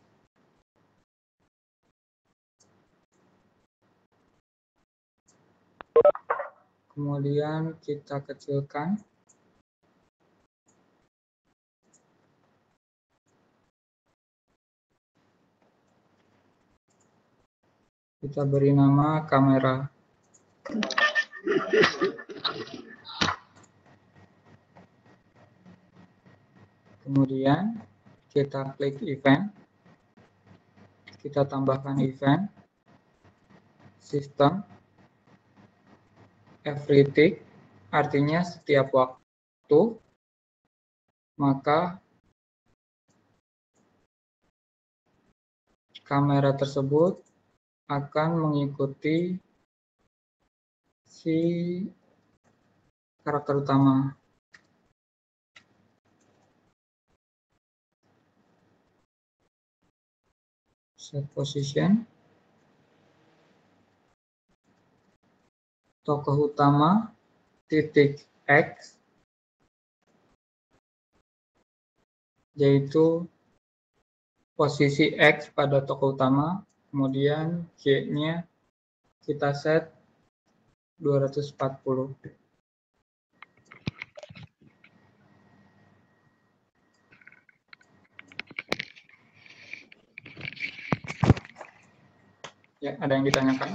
Kemudian kita kecilkan. Kita beri nama kamera. Kemudian kita klik event. Kita tambahkan event. Sistem. Every tick. Artinya setiap waktu. Maka kamera tersebut akan mengikuti si karakter utama. Set position. Tokoh utama titik X, yaitu posisi X pada tokoh utama, kemudian Y-nya kita set 240. Ya, ada yang ditanyakan?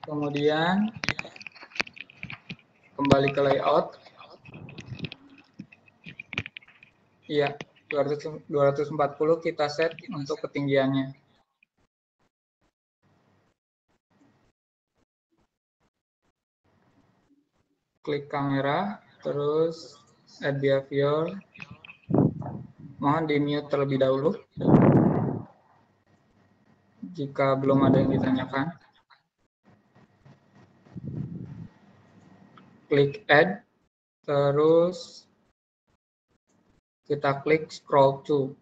Kemudian kembali ke layout. Iya, 240 kita set untuk ketinggiannya. Klik kamera, terus add behavior. Mohon di mute terlebih dahulu. Jika belum ada yang ditanyakan. Klik add, terus kita klik scroll to.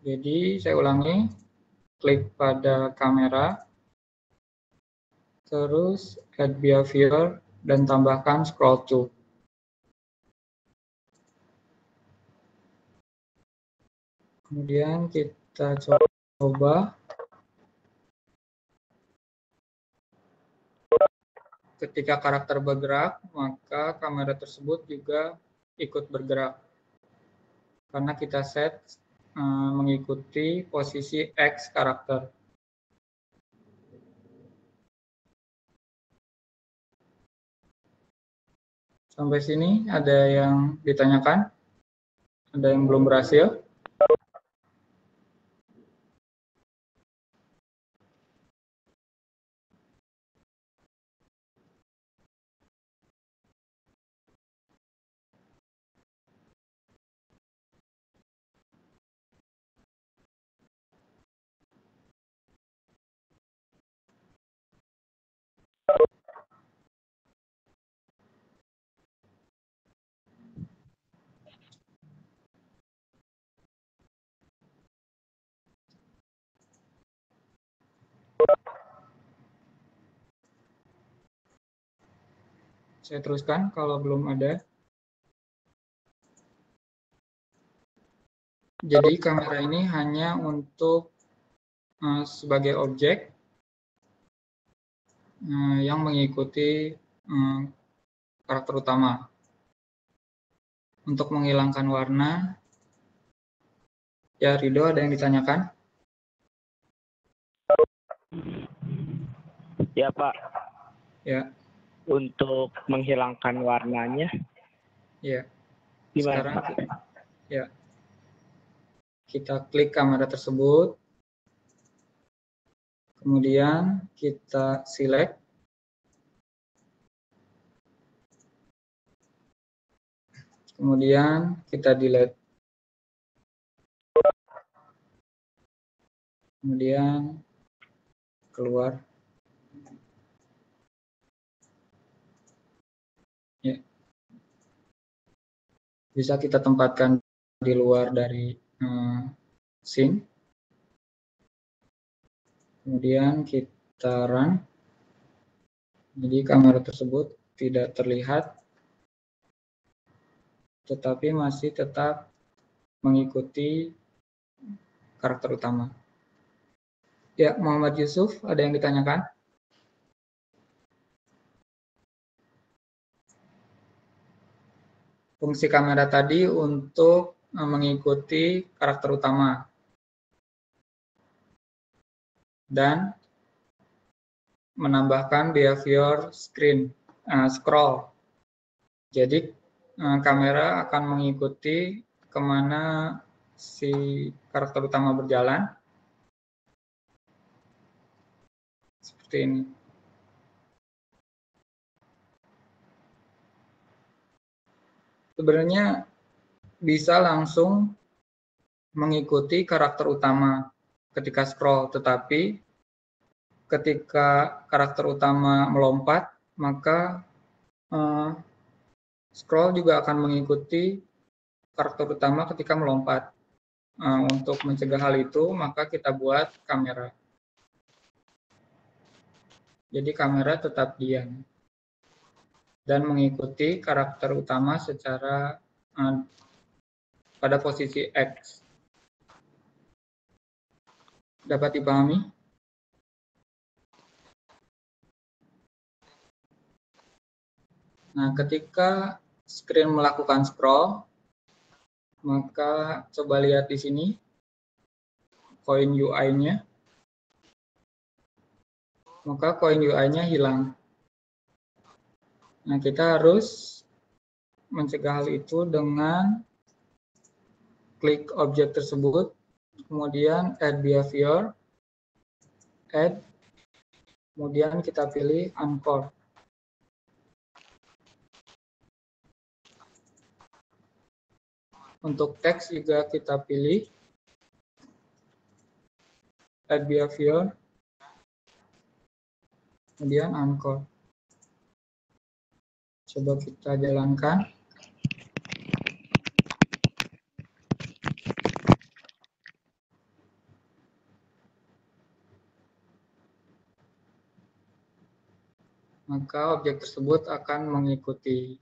Jadi saya ulangi, klik pada kamera, terus add behavior dan tambahkan scroll to. Kemudian kita coba ketika karakter bergerak, maka kamera tersebut juga ikut bergerak. Karena kita set mengikuti posisi X karakter. Sampai sini ada yang ditanyakan? Ada yang belum berhasil? Saya teruskan kalau belum ada. Jadi kamera ini hanya untuk sebagai objek yang mengikuti karakter utama. Untuk menghilangkan warna, ya Rido ada yang ditanyakan? Ya Pak. Ya. Untuk menghilangkan warnanya. Ya. Gimana? Sekarang ya. Kita klik kamera tersebut. Kemudian kita select. Kemudian kita delete. Kemudian keluar. Ya. Bisa kita tempatkan di luar dari scene. Kemudian kita run. Jadi kamera tersebut tidak terlihat, tetapi masih tetap mengikuti karakter utama. Ya, Muhammad Yusuf, ada yang ditanyakan? Fungsi kamera tadi untuk mengikuti karakter utama dan menambahkan behavior scroll. Jadi kamera akan mengikuti kemana si karakter utama berjalan. Seperti ini. Sebenarnya bisa langsung mengikuti karakter utama ketika scroll, tetapi ketika karakter utama melompat, maka scroll juga akan mengikuti karakter utama ketika melompat. Untuk mencegah hal itu, maka kita buat kamera. Jadi kamera tetap diam dan mengikuti karakter utama secara pada posisi X. Dapat dipahami? Nah, ketika screen melakukan scroll, maka coba lihat di sini koin UI-nya. Maka koin UI-nya hilang. Nah, kita harus mencegah hal itu dengan klik objek tersebut, kemudian add behavior, add, kemudian kita pilih anchor. Untuk teks juga kita pilih add behavior, kemudian anchor. Coba kita jalankan. Maka objek tersebut akan mengikuti.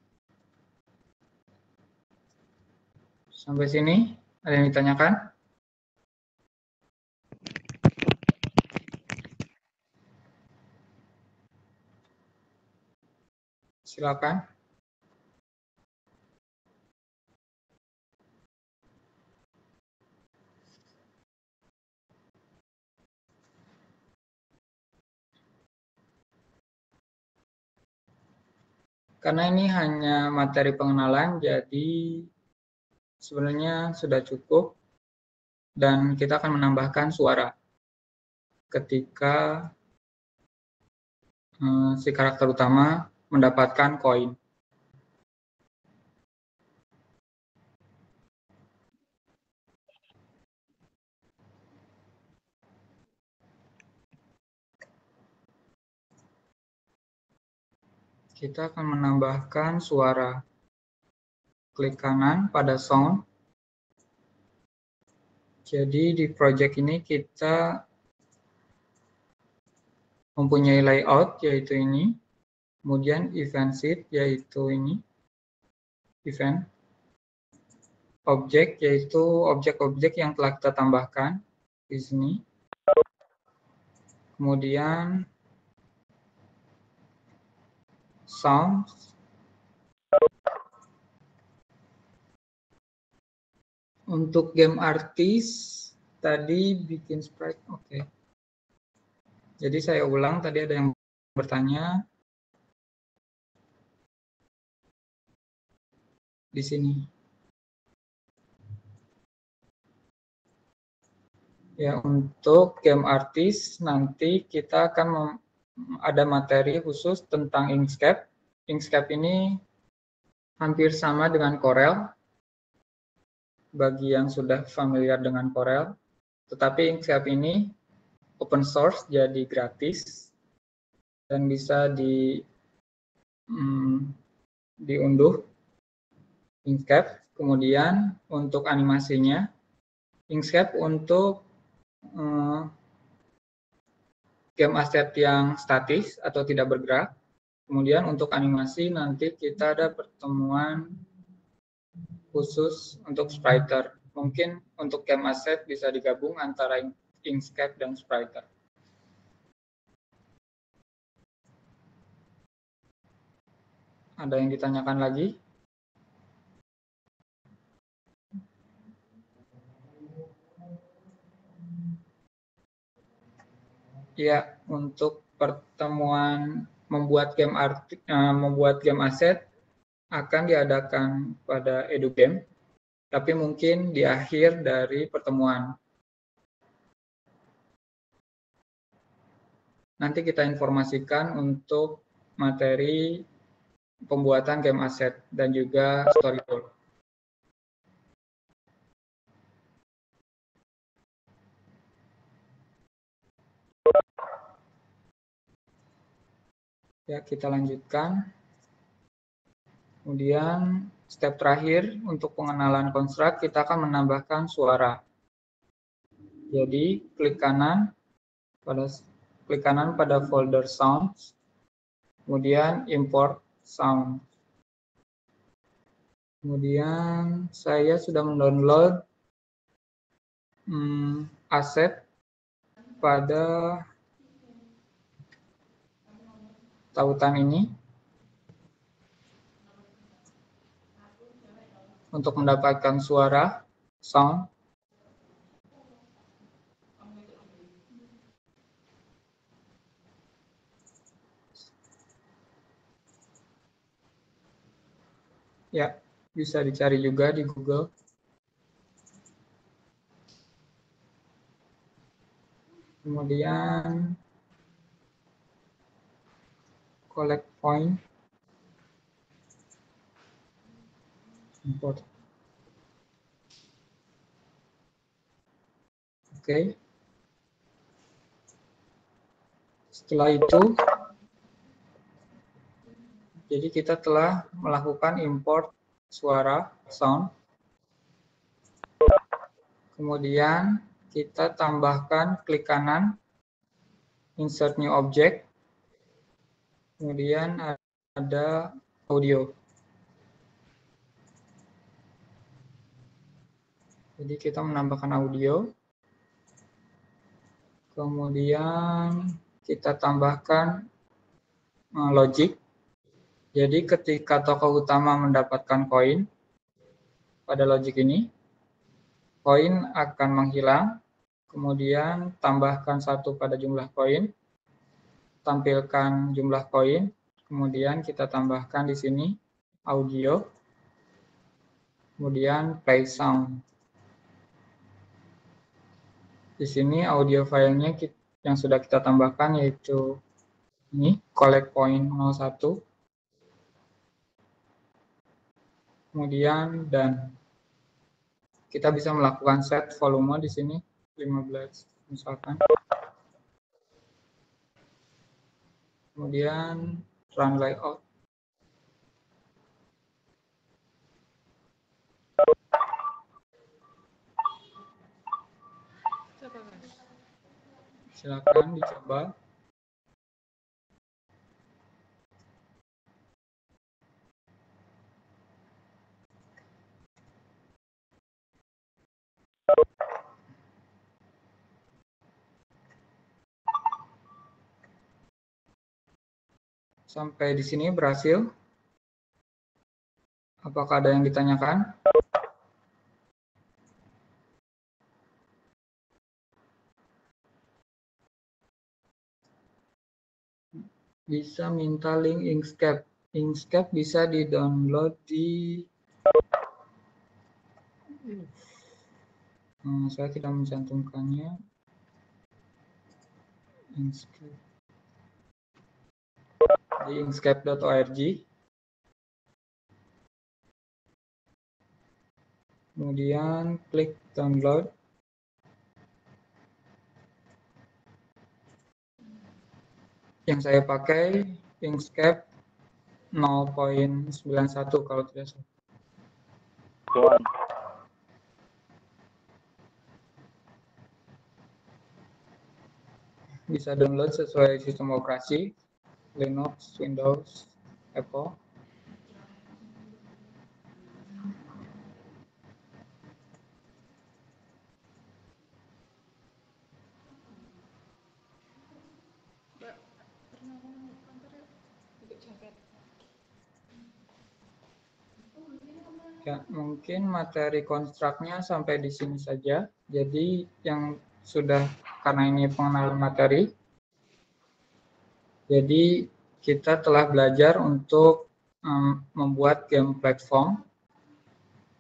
Sampai sini, ada yang ditanyakan? Silakan. Karena ini hanya materi pengenalan, jadi sebenarnya sudah cukup dan kita akan menambahkan suara ketika si karakter utama mendapatkan koin. Kita akan menambahkan suara. Klik kanan pada sound. Jadi di project ini kita mempunyai layout, yaitu ini. Kemudian event sheet, yaitu ini. Event. Objek, yaitu objek-objek yang telah kita tambahkan di sini. Kemudian sound. Untuk game artist tadi bikin sprite, oke. Jadi saya ulang, tadi ada yang bertanya di sini. Ya, untuk game artist nanti kita akan ada materi khusus tentang Inkscape. Inkscape ini hampir sama dengan Corel, bagi yang sudah familiar dengan Corel. Tetapi Inkscape ini open source, jadi gratis dan bisa diunduh Inkscape. Kemudian untuk animasinya, Inkscape untuk game asset yang statis atau tidak bergerak. Kemudian untuk animasi nanti kita ada pertemuan khusus untuk Spriter. Mungkin untuk game asset bisa digabung antara Inkscape dan Spriter. Ada yang ditanyakan lagi? Ya, untuk pertemuan membuat game asset akan diadakan pada EduGame, tapi mungkin di akhir dari pertemuan. Nanti kita informasikan untuk materi pembuatan game asset dan juga storyboard. Ya, kita lanjutkan. Kemudian step terakhir untuk pengenalan konstruk, kita akan menambahkan suara. Jadi klik kanan pada folder sounds, kemudian import sound. Kemudian saya sudah mendownload aset pada tautan ini untuk mendapatkan suara sound. Ya, bisa dicari juga di Google. Kemudian collect point, import. Oke. Setelah itu, jadi kita telah melakukan import suara sound. Kemudian kita tambahkan klik kanan, insert new object. Kemudian ada audio. Jadi kita menambahkan audio. Kemudian kita tambahkan logic. Jadi ketika tokoh utama mendapatkan koin pada logic ini, koin akan menghilang. Kemudian tambahkan 1 pada jumlah koin. Tampilkan jumlah koin. Kemudian kita tambahkan di sini audio. Kemudian play sound. Di sini audio filenya yang sudah kita tambahkan yaitu ini collect point 01. Kemudian dan kita bisa melakukan set volume di sini 15 misalkan. Kemudian run layout. Silakan dicoba. Sampai di sini berhasil. Apakah ada yang ditanyakan? Bisa minta link Inkscape. Inkscape bisa di-download di... saya tidak mencantumkannya. Inkscape. Di inkscape.org. Kemudian klik download. Yang saya pakai Inkscape 0.91 kalau tidak salah. Bisa download sesuai sistem operasi Linux, Windows, Apple. Ya, mungkin materi konstruknya sampai di sini saja. Jadi yang sudah, karena ini pengenalan materi, jadi kita telah belajar untuk membuat game platform,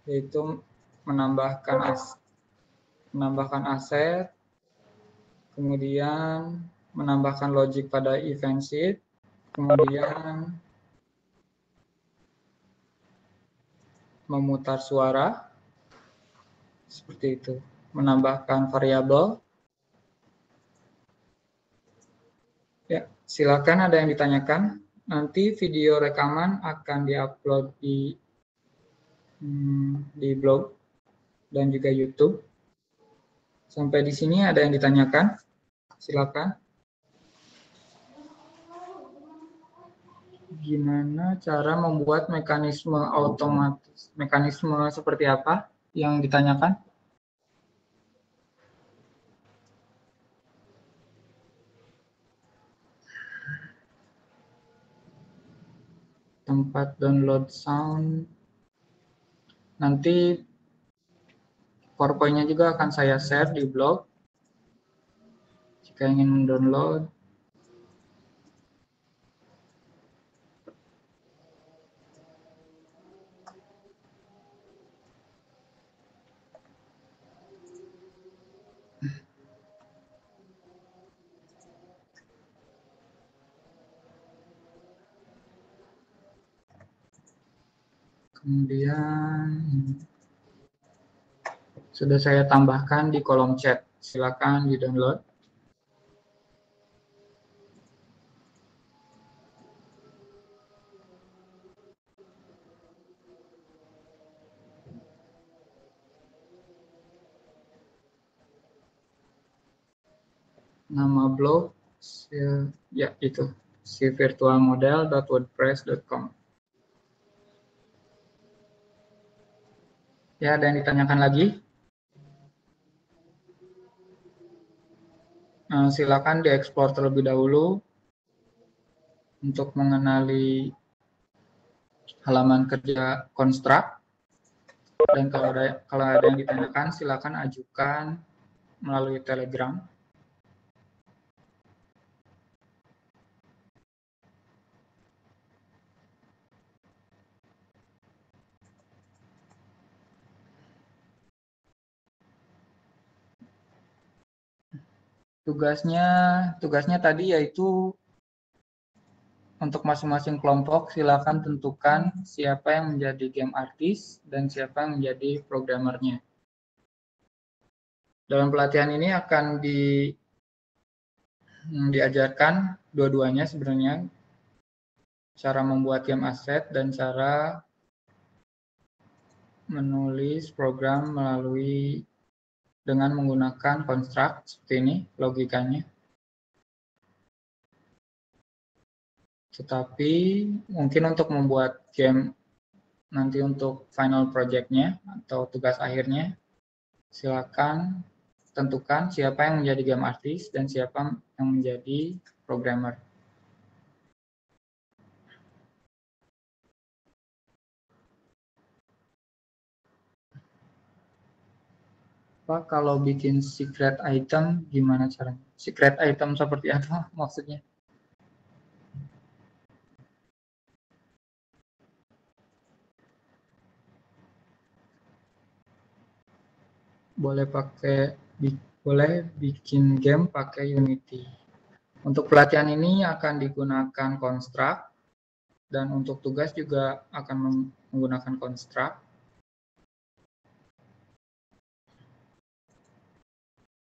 yaitu menambahkan aset, kemudian menambahkan logic pada event sheet, kemudian memutar suara, seperti itu, menambahkan variabel. Ya, silakan ada yang ditanyakan. Nanti video rekaman akan diupload di blog dan juga YouTube. Sampai di sini ada yang ditanyakan? Silakan. Gimana cara membuat mekanisme otomatis? Mekanisme seperti apa yang ditanyakan? Tempat download sound. Nanti PowerPoint-nya juga akan saya share di blog. Jika ingin mendownload. Kemudian sudah saya tambahkan di kolom chat. Silakan di-download. Nama blog ya itu virtualmodel.wordpress.com. Ya, ada yang ditanyakan lagi? Silakan dieksplor terlebih dahulu untuk mengenali halaman kerja konstruk. Dan kalau ada yang ditanyakan, silakan ajukan melalui Telegram. Tugasnya tadi yaitu untuk masing-masing kelompok silakan tentukan siapa yang menjadi game artist dan siapa yang menjadi programmernya. Dalam pelatihan ini akan diajarkan dua-duanya sebenarnya, cara membuat game aset dan cara menulis program dengan menggunakan konstruk seperti ini logikanya. Tetapi mungkin untuk membuat game nanti untuk final project-nya atau tugas akhirnya, silakan tentukan siapa yang menjadi game artist dan siapa yang menjadi programmer. Pak, kalau bikin secret item gimana caranya? Secret item seperti apa maksudnya? Boleh bikin game pakai Unity. Untuk pelatihan ini akan digunakan konstruk dan untuk tugas juga akan menggunakan konstruk.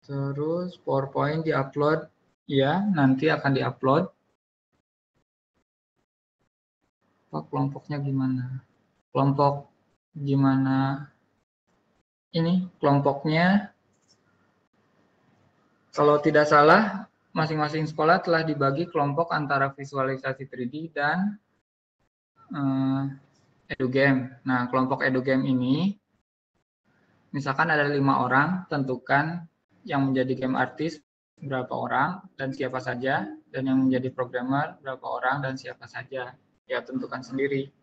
Terus PowerPoint diupload, ya nanti akan diupload Pak, kelompoknya gimana? Kelompok gimana? Ini kelompoknya, kalau tidak salah, masing-masing sekolah telah dibagi kelompok antara visualisasi 3D dan edugame. Nah, kelompok edugame ini, misalkan ada 5 orang, tentukan yang menjadi game artist berapa orang dan siapa saja, dan yang menjadi programmer berapa orang dan siapa saja. Ya, tentukan sendiri.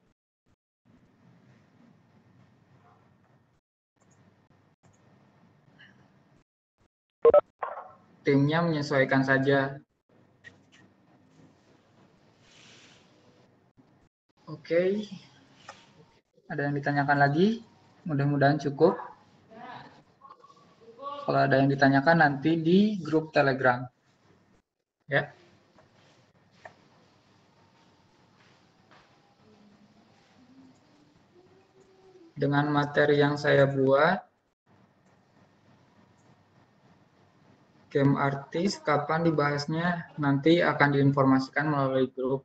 Timnya menyesuaikan saja. Oke. Ada yang ditanyakan lagi? Mudah-mudahan cukup. Kalau ada yang ditanyakan nanti di grup Telegram. Ya. Dengan materi yang saya buat, game artis kapan dibahasnya nanti akan diinformasikan melalui grup.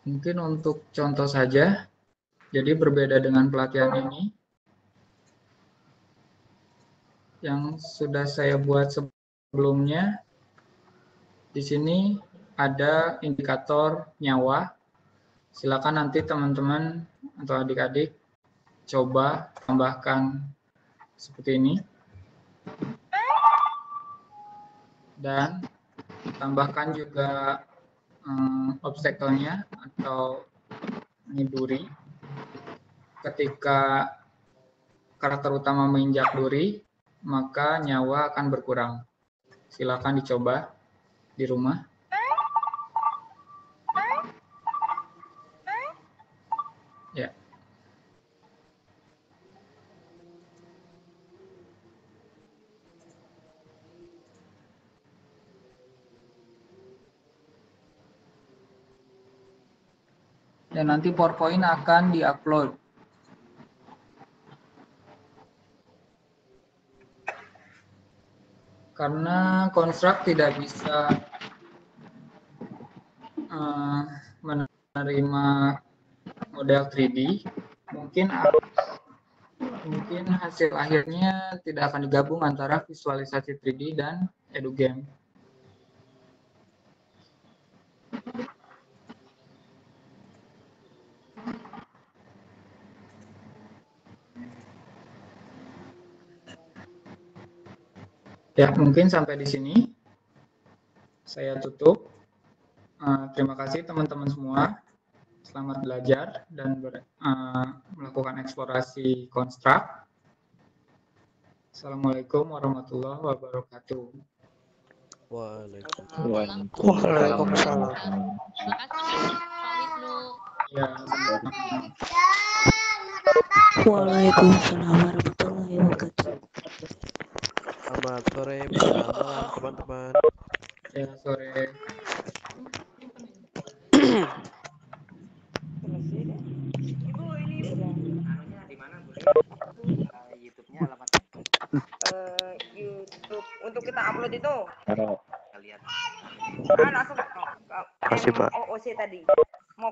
Mungkin untuk contoh saja, jadi berbeda dengan pelatihan ini, yang sudah saya buat sebelumnya, di sini ada indikator nyawa. Silakan nanti teman-teman atau adik-adik coba tambahkan seperti ini. Dan tambahkan juga obstacle-nya atau duri. Ketika karakter utama menginjak duri, maka nyawa akan berkurang. Silakan dicoba di rumah. Ya. Dan nanti PowerPoint akan diupload. Karena konstruk tidak bisa menerima model 3D, mungkin hasil akhirnya tidak akan digabung antara visualisasi 3D dan edugame. Ya, mungkin sampai di sini saya tutup. Terima kasih teman-teman semua. Selamat belajar dan melakukan eksplorasi konstruk. Assalamualaikum warahmatullahi wabarakatuh. Waalaikumsalam. Terima kasih Pak Wisnu. Ya, Waalaikumsalam warahmatullahi wabarakatuh. Selamat sore, malam teman-teman. Ya, sore. Ibu ini anunya di mana Bu? YouTube-nya alamatnya. YouTube untuk kita upload itu. Kita lihat. Langsung Makasih, Pak. OOC tadi. Mau